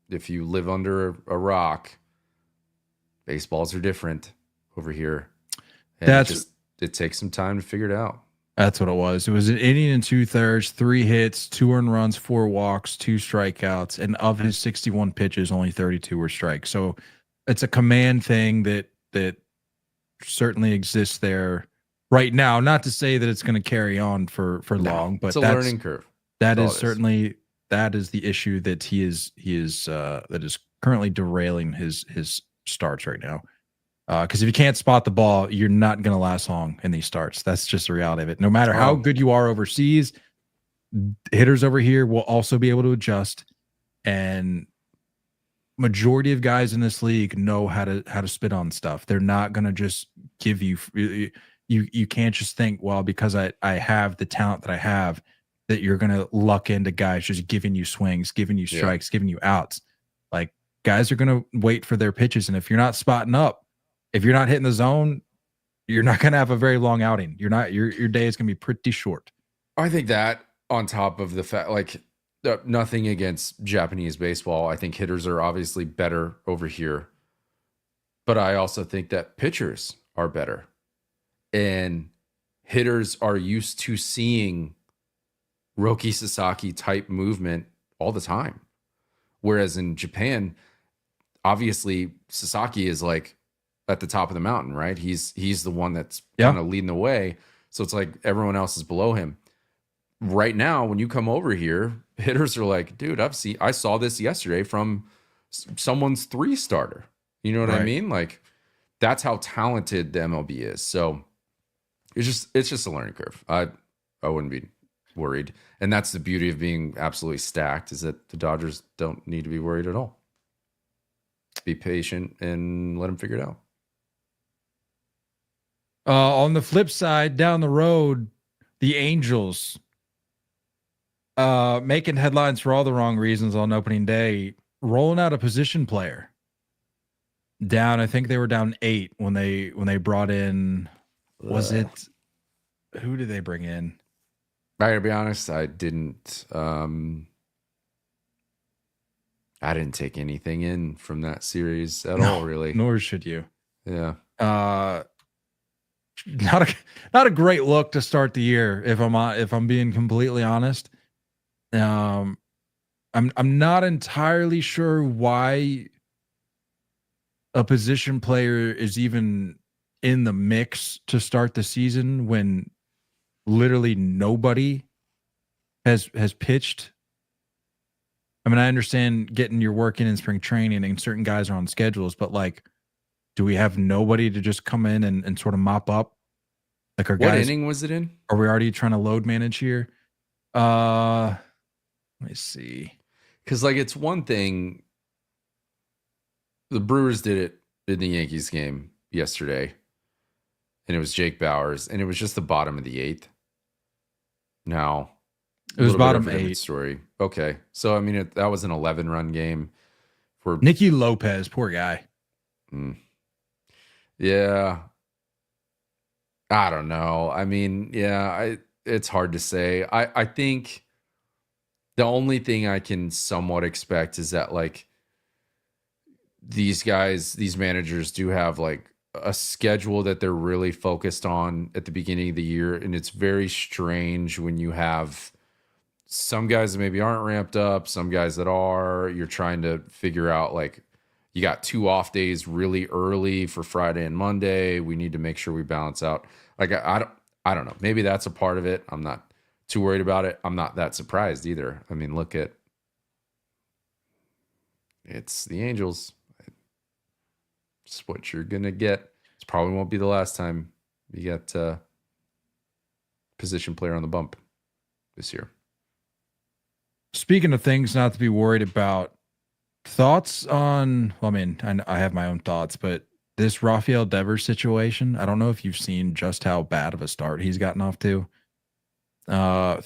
if you live under a rock, baseballs are different over here. And it takes some time to figure it out. That's what it was. It was an inning and 2/3, 3 hits, 2 earned runs, 4 walks, 2 strikeouts, and of his 61 pitches, only 32 were strikes. So it's a command thing that certainly exists there right now. Not to say that it's going to carry on for long, but it's a learning curve. That is certainly the issue that he is that is currently derailing his starts right now. Because if you can't spot the ball, you're not going to last long in these starts. That's just the reality of it. No matter how good you are overseas, hitters over here will also be able to adjust. And majority of guys in this league know how to spit on stuff. They're not going to just give you. You can't just think, well, because I have the talent that I have, that you're going to luck into guys just giving you swings, giving you strikes, giving you outs. Like, guys are going to wait for their pitches, and if you're not spotting up, if you're not hitting the zone, you're not going to have a very long outing. Your day is going to be pretty short. I think that, on top of the fact, like, nothing against Japanese baseball. I think hitters are obviously better over here, but I also think that pitchers are better, and hitters are used to seeing Roki Sasaki type movement all the time. Whereas in Japan, obviously Sasaki is like at the top of the mountain, right? He's the one that's kind of leading the way. So it's like everyone else is below him. Right now, when you come over here, hitters are like, dude, I saw this yesterday from someone's 3-starter. You know what I mean? Like, that's how talented the MLB is. So it's just a learning curve. I wouldn't be worried. And that's the beauty of being absolutely stacked, is that the Dodgers don't need to be worried at all. Be patient and let them figure it out. On the flip side, down the road, the Angels making headlines for all the wrong reasons on opening day, rolling out a position player. I think they were down 8 when they brought in, was it, who did they bring in? I gotta be honest, I didn't take anything in from that series at all, really. Nor should you. Yeah. Not a great look to start the year, if I'm being completely honest. I'm not entirely sure why a position player is even in the mix to start the season when literally nobody has pitched. I mean, I understand getting your work in spring training and certain guys are on schedules, but like, do we have nobody to just come in and sort of mop up? Like, what inning was it in? Are we already trying to load manage here? Let me see. Because, like, it's one thing. The Brewers did it in the Yankees game yesterday, and it was Jake Bauers, and it was just the bottom of the 8th. Now, it was bottom 8 story. Okay, so I mean, that was an 11-run game for Nicky Lopez. Poor guy. Yeah, I don't know. I mean, yeah, it's hard to say. I think the only thing I can somewhat expect is that, like, these guys, these managers do have like a schedule that they're really focused on at the beginning of the year. And it's very strange when you have some guys that maybe aren't ramped up, some guys that are. You're trying to figure out, like, you got 2 off days really early for Friday and Monday. We need to make sure we balance out. Like, I don't know. Maybe that's a part of it. I'm not too worried about it. I'm not that surprised either. I mean, it's the Angels. It's what you're going to get. It probably won't be the last time you get a position player on the bump this year. Speaking of things not to be worried about, thoughts on, well, I mean, I have my own thoughts, but this Rafael Devers situation, I don't know if you've seen just how bad of a start he's gotten off to. Uh,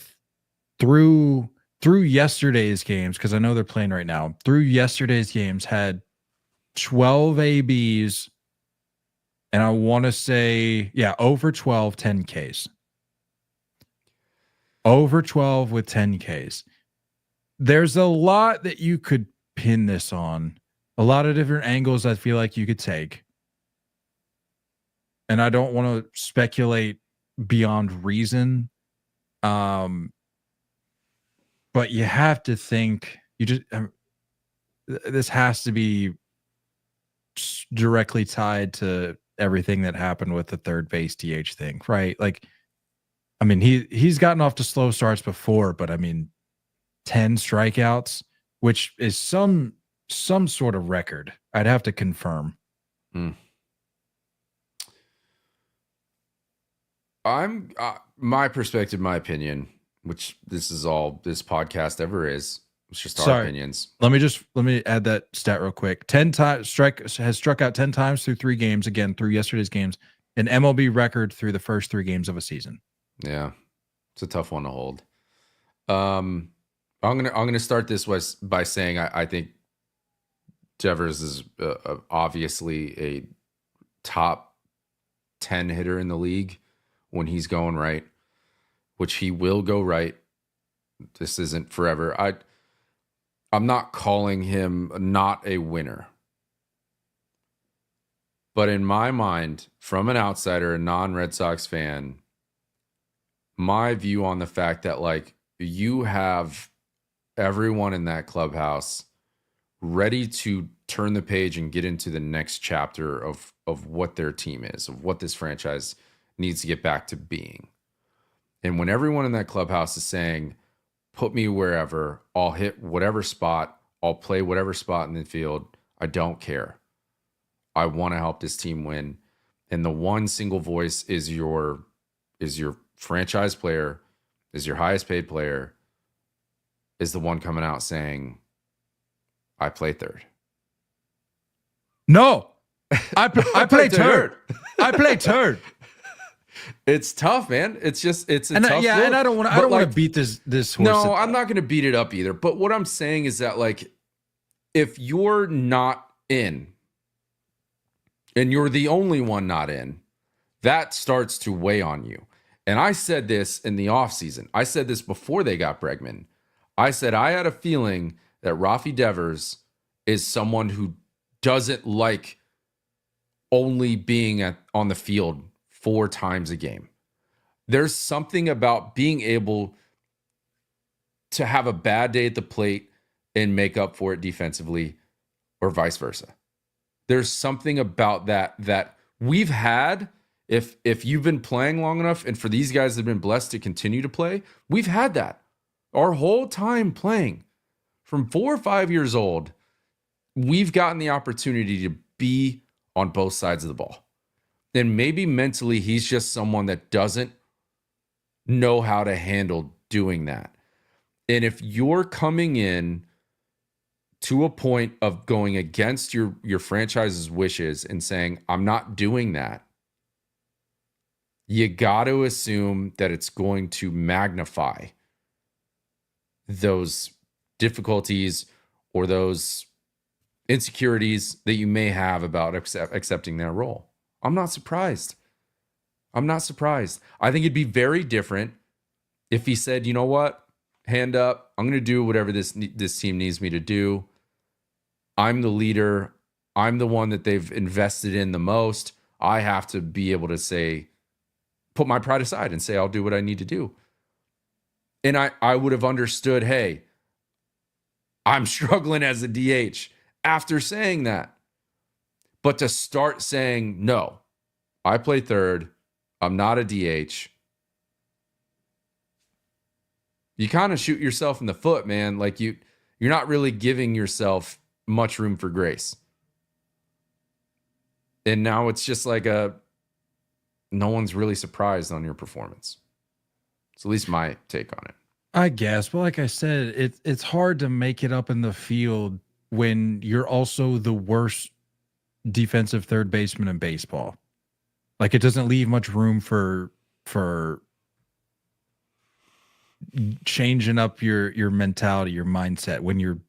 through yesterday's games, because I know they're playing right now, through yesterday's games, had 12 ABs, and I want to say, over 12, 10 Ks. Over 12 with 10 Ks. There's a lot that you could pin this on, a lot of different angles I feel like you could take. And I don't want to speculate beyond reason. But you have to think, this has to be directly tied to everything that happened with the third base DH thing, right? Like, I mean, he's gotten off to slow starts before, but I mean, 10 strikeouts, which is some sort of record. I'd have to confirm. I'm my perspective, my opinion, which this is all this podcast ever is. It's just our opinions. Let me add that stat real quick. 10 times has struck out 10 times through 3 games, again through yesterday's games, an MLB record through the first 3 games of a season. Yeah. It's a tough one to hold. I'm gonna start this by saying I think Devers is obviously a top 10 hitter in the league when he's going right, which he will go right. This isn't forever. I'm not calling him not a winner. But in my mind, from an outsider, a non-Red Sox fan, my view on the fact that, like, you have everyone in that clubhouse ready to turn the page and get into the next chapter of what their team is, of what this franchise needs to get back to being. And when everyone in that clubhouse is saying, put me wherever, I'll hit whatever spot, I'll play whatever spot in the field, I don't care. I want to help this team win. And the one single voice is your franchise player, is your highest paid player, is the one coming out saying, I play third. No, I play third. I play third. It's tough, man. It's just it's a and tough. Yeah, look. and I don't want to beat this horse. No, I'm not going to beat it up either. But what I'm saying is that, like, if you're not in, and you're the only one not in, that starts to weigh on you. And I said this in the offseason. I said this before they got Bregman. I said I had a feeling that Rafi Devers is someone who doesn't like only being on the field 4 times a game. There's something about being able to have a bad day at the plate and make up for it defensively, or vice versa. There's something about that we've had. If you've been playing long enough, and for these guys that have been blessed to continue to play, we've had that our whole time playing. From 4 or 5 years old, we've gotten the opportunity to be on both sides of the ball. And maybe mentally he's just someone that doesn't know how to handle doing that. And if you're coming in to a point of going against your franchise's wishes and saying, I'm not doing that, you got to assume that it's going to magnify those difficulties or those insecurities that you may have about accepting their role. I'm not surprised. I'm not surprised. I think it'd be very different if he said, you know what, hand up, I'm going to do whatever this team needs me to do. I'm the leader. I'm the one that they've invested in the most. I have to be able to say, put my pride aside and say, I'll do what I need to do. And I would have understood, hey, I'm struggling as a DH after saying that. But to start saying, no, I play third, I'm not a DH, you kind of shoot yourself in the foot, man. Like you're not really giving yourself much room for grace. And now it's just like no one's really surprised on your performance. It's at least my take on it. I guess, but like I said, it's hard to make it up in the field when you're also the worst defensive third baseman in baseball. Like it doesn't leave much room for changing up your mentality, your mindset when you're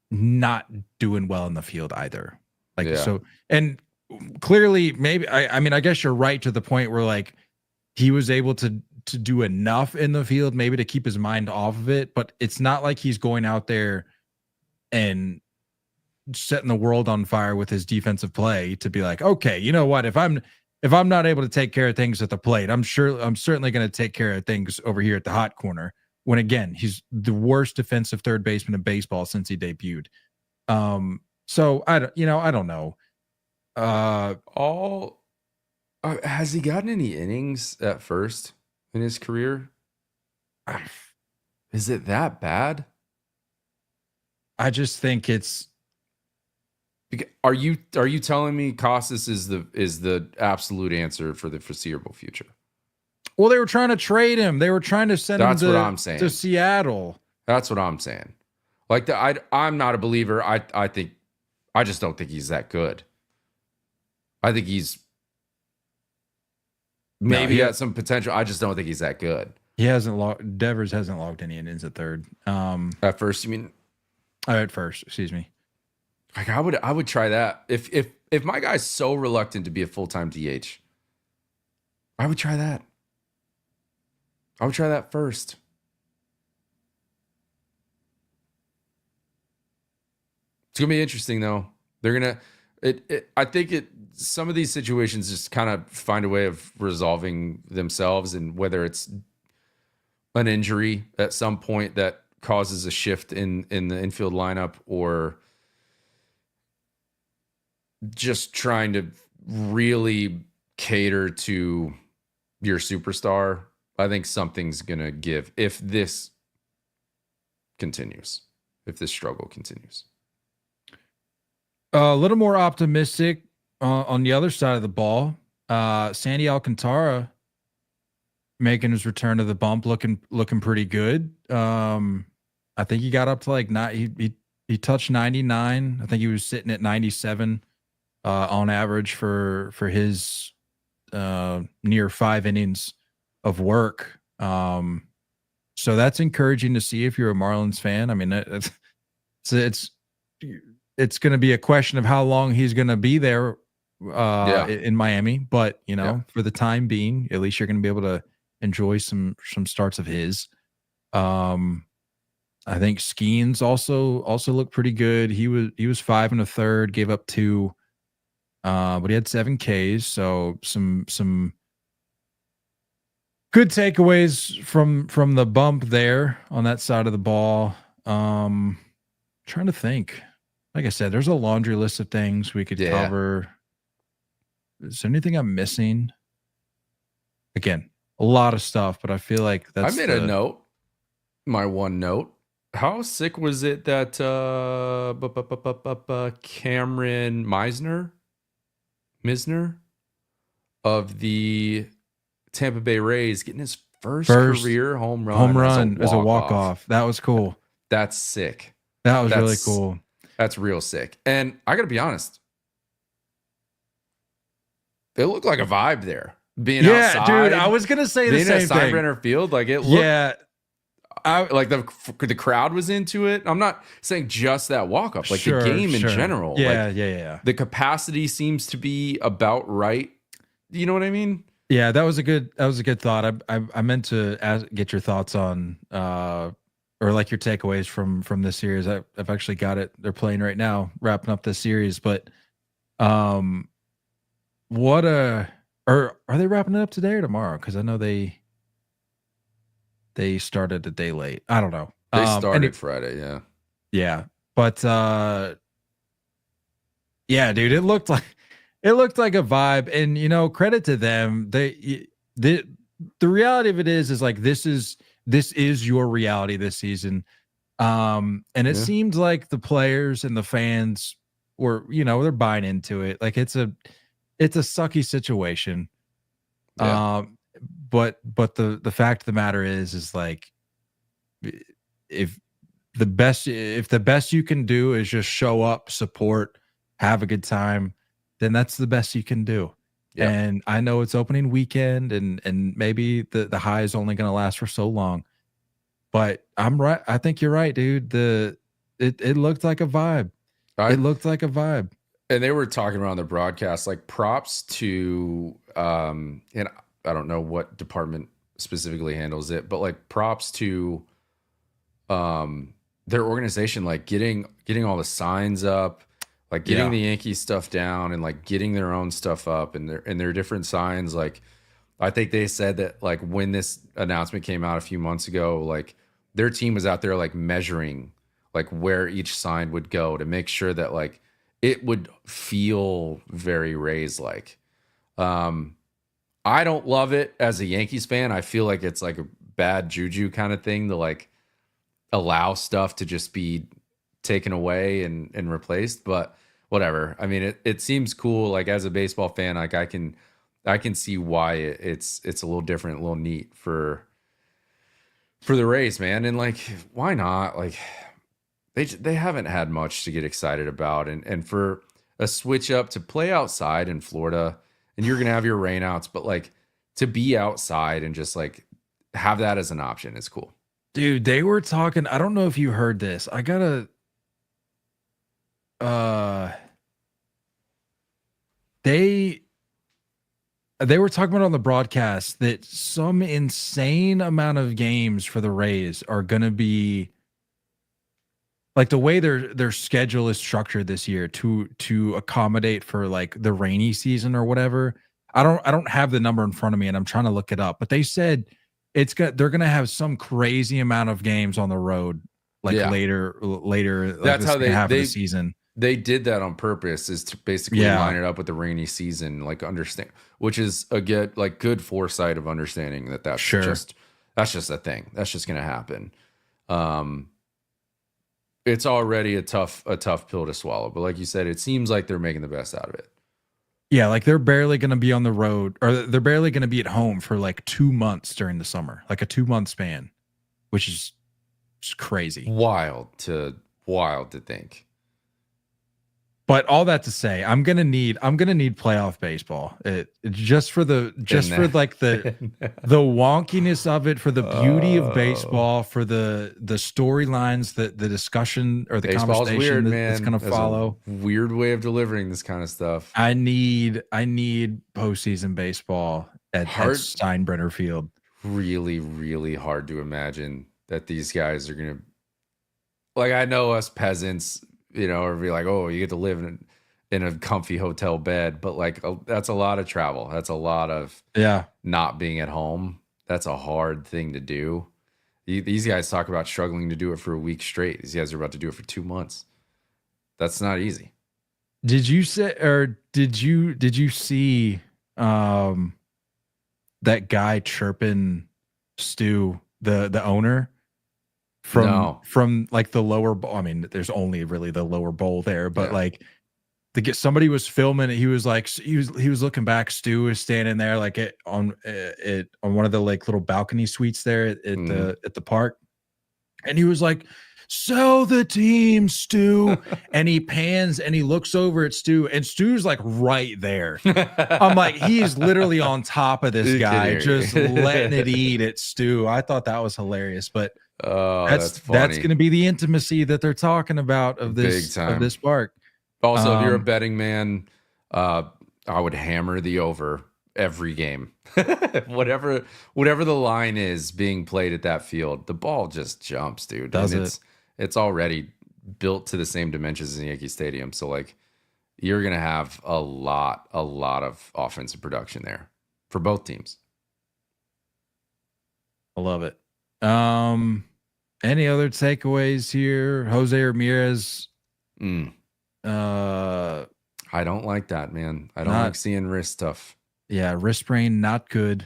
not doing well in the field either. Like so, and clearly, maybe I mean, I guess you're right to the point where like he was able to do enough in the field, maybe to keep his mind off of it. But it's not like he's going out there and setting the world on fire with his defensive play to be like, okay, you know what? If I'm not able to take care of things at the plate, I'm certainly going to take care of things over here at the hot corner. When again, he's the worst defensive third baseman in baseball since he debuted. So I don't know. Has he gotten any innings at first in his career? Is it that bad? I just think it's. Are you telling me Casas is the absolute answer for the foreseeable future? Well, they were trying to trade him. They were trying to send him what I'm saying. To Seattle. That's what I'm saying. Like I'm not a believer. I just don't think he's that good. I think he's maybe got some potential. I just don't think he's that good. He hasn't Devers hasn't logged any innings at third. At first, you mean? At first, excuse me. Like I would try that. If my guy's so reluctant to be a full-time DH, I would try that. I would try that first. It's gonna be interesting though. They're gonna I think some of these situations just kind of find a way of resolving themselves, and whether it's an injury at some point that causes a shift in the infield lineup, or just trying to really cater to your superstar. I think something's going to give if this continues, if this struggle continues. A little more optimistic on the other side of the ball. Sandy Alcantara making his return to the bump, looking pretty good. I think he got up to like he touched 99. I think he was sitting at 97 on average for his near 5 innings of work. So that's encouraging to see if you're a Marlins fan. I mean, it's going to be a question of how long he's going to be there in Miami, but for the time being, at least you're going to be able to enjoy some starts of his. I think Skeens also looked pretty good. He was 5 1/3, gave up 2, but he had 7 Ks. So some good takeaways from the bump there on that side of the ball. Trying to think. Like I said, there's a laundry list of things we could cover. Is there anything I'm missing? Again, a lot of stuff, but I feel like that's. I made a note. My one note. How sick was it that Cameron Misner of the Tampa Bay Rays getting his first career home run as a walk-off. That was cool. That's sick. That's really cool. That's real sick. And I got to be honest, it looked like a vibe there. Being outside, dude, I was going to say the same thing. Being at Steinbrenner Field, like it looked like the crowd was into it. I'm not saying just that walk-up, like the game in general. Yeah. The capacity seems to be about right. You know what I mean? Yeah, that was a good thought. I meant to get your thoughts on or like your takeaways from this series. I've actually got it. They're playing right now, wrapping up this series. But are they wrapping it up today or tomorrow? Because I know they started a day late. I don't know. They started Friday, yeah. Yeah. But yeah, dude, it looked like a vibe. And credit to them. The reality of it is like this is your reality this season. And it seemed like the players and the fans were, they're buying into it. Like it's a sucky situation. Yeah. But the fact of the matter is like if the best you can do is just show up, support, have a good time, then that's the best you can do. Yep. And I know it's opening weekend, and maybe the high is only going to last for so long. But I'm right. I think you're right, dude. It looked like a vibe. It looked like a vibe. And they were talking about on the broadcast, like props to and I don't know what department specifically handles it, but like props to their organization, like getting all the signs up, like getting the Yankees stuff down and like getting their own stuff up and their different signs. Like I think they said that like when this announcement came out a few months ago, like their team was out there like measuring like where each sign would go to make sure that like it would feel very Rays like. I don't love it as a Yankees fan. I feel like it's like a bad juju kind of thing to like allow stuff to just be taken away and replaced, but whatever. I mean, it seems cool. Like as a baseball fan, like I can see why it's a little different, a little neat for the Rays, man. And like, why not? Like they haven't had much to get excited about, and for a switch up to play outside in Florida, and you're gonna have your rainouts, but like to be outside and just like have that as an option is cool. Dude, they were talking. I don't know if you heard this. I gotta. They were talking about on the broadcast that some insane amount of games for the Rays are gonna be like the way their schedule is structured this year to accommodate for like the rainy season or whatever. I don't have the number in front of me, and I'm trying to look it up. But they said they're gonna have some crazy amount of games on the road, like later. Like that's how they have the season. They did that on purpose, is to basically line it up with the rainy season, like understand, which is a good foresight of understanding that's just a thing. That's just gonna happen. It's already a tough pill to swallow, but like you said, it seems like they're making the best out of it. Yeah, like they're barely going to be on the road, or they're barely going to be at home for like 2 months during the summer, like a 2-month span, which is just crazy. Wild to think. But all that to say, I'm gonna need playoff baseball. Just for the wonkiness of it, for the beauty of baseball, for the storylines, the discussion or the Baseball's conversation weird, that's gonna follow. Weird way of delivering this kind of stuff. I need postseason baseball at Steinbrenner Field. Really, really hard to imagine that these guys are gonna, like, I know us peasants, or be like, oh, you get to live in a comfy hotel bed, but like that's a lot of travel. That's a lot of not being at home. That's a hard thing to do. These guys talk about struggling to do it for a week straight. These guys are about to do it for 2 months. That's not easy. Did you say, or did you see that guy chirping Stu, the owner? From like the lower bowl. I mean, there's only really the lower bowl there, but like somebody was filming it. He was like, he was looking back. Stu was standing there like on one of the like little balcony suites there at the park, and he was like, "Sell the team, Stu." And he pans and he looks over at Stu, and Stu's like right there. I'm like, he's literally on top of this guy, just letting it eat at Stu. I thought that was hilarious, but. That's going to be the intimacy that they're talking about of this park. Also, if you're a betting man, I would hammer the over every game. whatever the line is being played at that field, the ball just jumps, dude. It's already built to the same dimensions as Yankee Stadium, so like you're gonna have a lot of offensive production there for both teams. I love it. Any other takeaways here? Jose Ramirez. I don't like that, man. I don't like seeing wrist stuff. Yeah, wrist sprain, not good.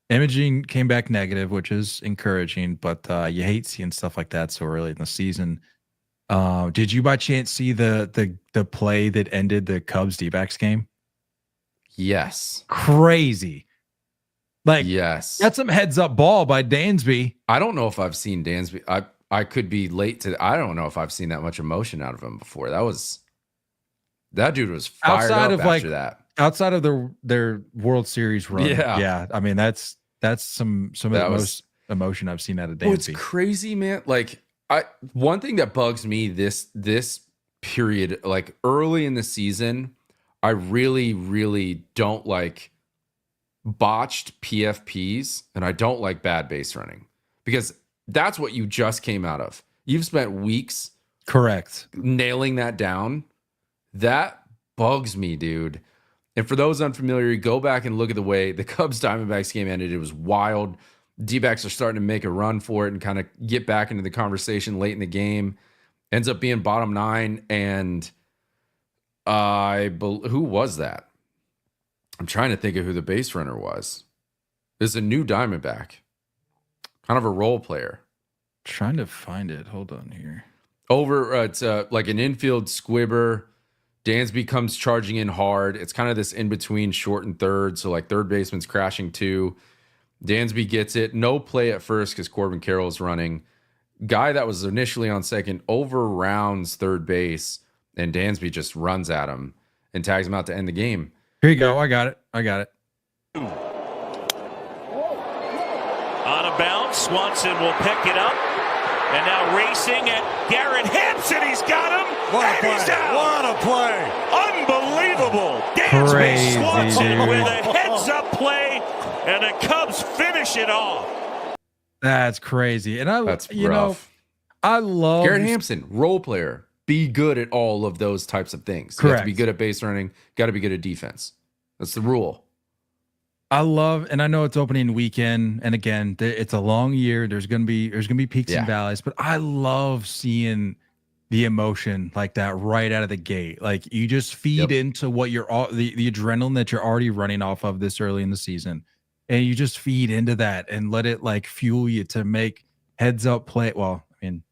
Imaging came back negative, which is encouraging, but you hate seeing stuff like that so early in the season. Did you by chance see the play that ended the Cubs D-backs game? Yes. Crazy. Like, yes, that's some heads up ball by Dansby. I don't know if I've seen Dansby. I could be late to. I don't know if I've seen that much emotion out of him before. That dude was fired up after that. Outside of their World Series run. Yeah. I mean, that's some of the most emotion I've seen out of Dansby. Well, it's crazy, man. Like, one thing that bugs me this period, like early in the season, I really, really don't like botched PFPs, and I don't like bad base running, because that's what you just came out of. You've spent weeks correct nailing that down. That bugs me, dude. And for those unfamiliar, go back and look at the way the Cubs Diamondbacks game ended. It was wild. D-backs are starting to make a run for it and kind of get back into the conversation late in the game. Ends up being bottom 9, and who was that? I'm trying to think of who the base runner was. It's a new Diamondback, kind of a role player. Trying to find it. Hold on here. It's like an infield squibber. Dansby comes charging in hard. It's kind of this in between short and third. So like third baseman's crashing too. Dansby gets it. No play at first because Corbin Carroll's running. Guy that was initially on second overrounds third base, and Dansby just runs at him and tags him out to end the game. Here you go. I got it. On a bounce, Swanson will pick it up. And now racing at Garrett Hampson. He's got him. He's out. What a play. Unbelievable. Dansby Crazy, Swanson dude. with a heads-up play, and the Cubs finish it off. That's crazy. And That's rough. I love Garrett Hampson, role player. Be good at all of those types of things. You have Correct. to be good at base running. Got to be good at defense. That's the rule. and I know it's opening weekend, and again, it's a long year. There's gonna be peaks and valleys, but I love seeing the emotion like that right out of the gate. Like, you just feed into what you're all the adrenaline that you're already running off of this early in the season, and you just feed into that and let it like fuel you to make heads up play. Well, I mean,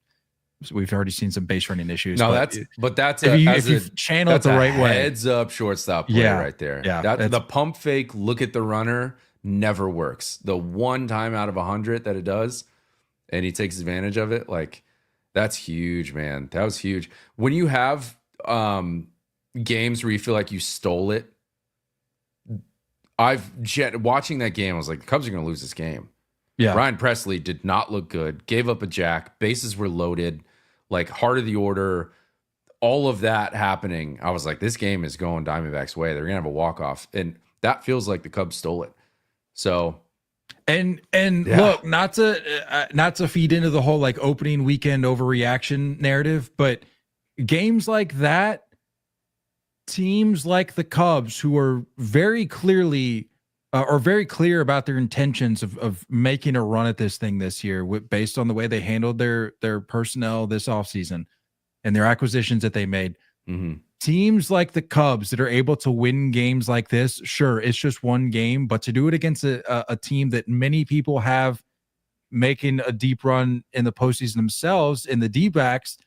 we've already seen some base running issues. No, that's if you channel it the right way. Heads up shortstop play right there. Yeah, the pump fake look at the runner never works. The one time out of 100 that it does, and he takes advantage of it, like, that's huge, man. That was huge. When you have games where you feel like you stole it, watching that game, I was like, the Cubs are going to lose this game. Yeah, Ryan Presley did not look good. Gave up a jack. Bases were loaded. Like, heart of the order, all of that happening. I was like, this game is going Diamondbacks' way. They're gonna have a walk-off, and that feels like the Cubs stole it. So, and look, not to feed into the whole like opening weekend overreaction narrative, but games like that, teams like the Cubs, who are very clearly are very clear about their intentions of making a run at this thing this year, based on the way they handled their personnel this offseason and their acquisitions that they made. mm-hmm. Teams like the Cubs that are able to win games like this, sure, it's just one game, but to do it against a team that many people have making a deep run in the postseason themselves, in the D-backs,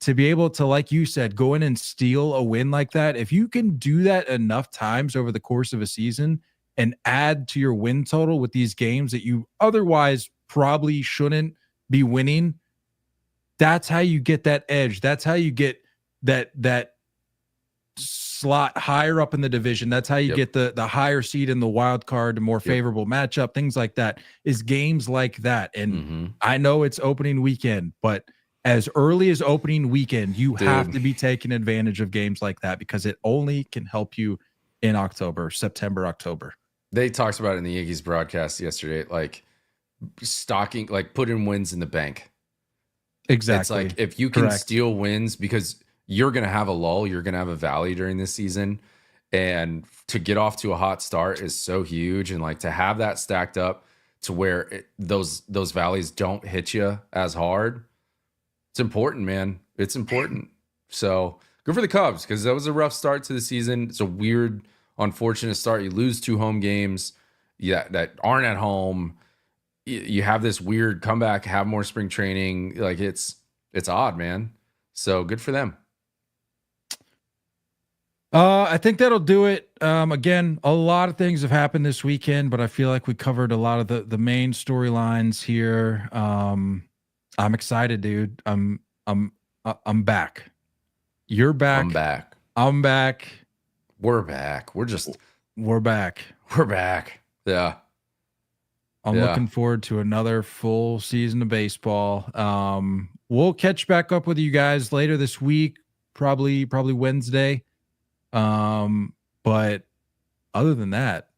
to be able to, like you said, go in and steal a win like that, if you can do that enough times over the course of a season and add to your win total with these games that you otherwise probably shouldn't be winning, that's how you get that edge. That's how you get that slot higher up in the division. That's how you get the higher seed in the wild card, a more favorable matchup, things like that, is games like that. And I know it's opening weekend, but as early as opening weekend, you have to be taking advantage of games like that, because it only can help you in September, October. They talked about it in the Yankees broadcast yesterday, like stocking, like putting wins in the bank. Exactly. It's like, if you can steal wins, because you're going to have a lull, you're going to have a valley during this season, and to get off to a hot start is so huge. And like, to have that stacked up to where those valleys don't hit you as hard, it's important, man. It's important. So good for the Cubs, because that was a rough start to the season. It's a weird, unfortunate start. You lose 2 home games that aren't at home. You have this weird comeback, have more spring training. Like, it's odd, man. So good for them. I think that'll do it. Again, a lot of things have happened this weekend, but I feel like we covered a lot of the main storylines here. I'm excited, dude. I'm back. You're back. I'm back. I'm back. We're back. We're back. We're back. Yeah. I'm looking forward to another full season of baseball. We'll catch back up with you guys later this week, probably Wednesday. But other than that,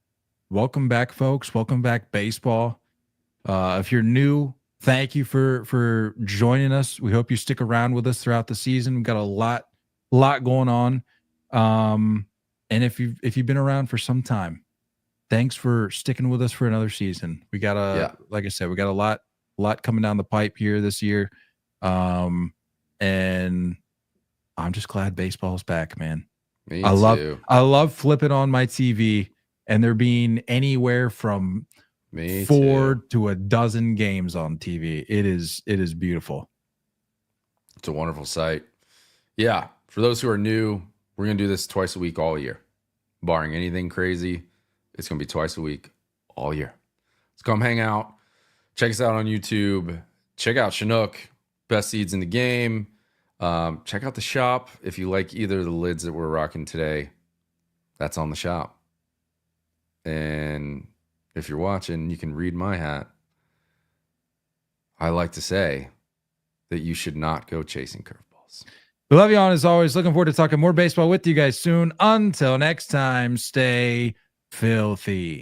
welcome back, folks. Welcome back, baseball. If you're new, thank you for joining us. We hope you stick around with us throughout the season. We've got a lot going on. And if you've been around for some time, thanks for sticking with us for another season. We got like I said, we got a lot coming down the pipe here this year. And I'm just glad baseball's back, man. Me too. I love flipping on my TV and there being anywhere from 4 to a dozen games on TV. It is beautiful. It's a wonderful sight. Yeah. For those who are new, we're going to do this twice a week all year, barring anything crazy. It's going to be twice a week all year. So come hang out. Check us out on YouTube. Check out Chinook, best seeds in the game. Check out the shop. If you like either of the lids that we're rocking today, that's on the shop. And if you're watching, you can read my hat. I like to say that you should not go chasing curveballs. We love you on as always. Looking forward to talking more baseball with you guys soon. Until next time, stay filthy.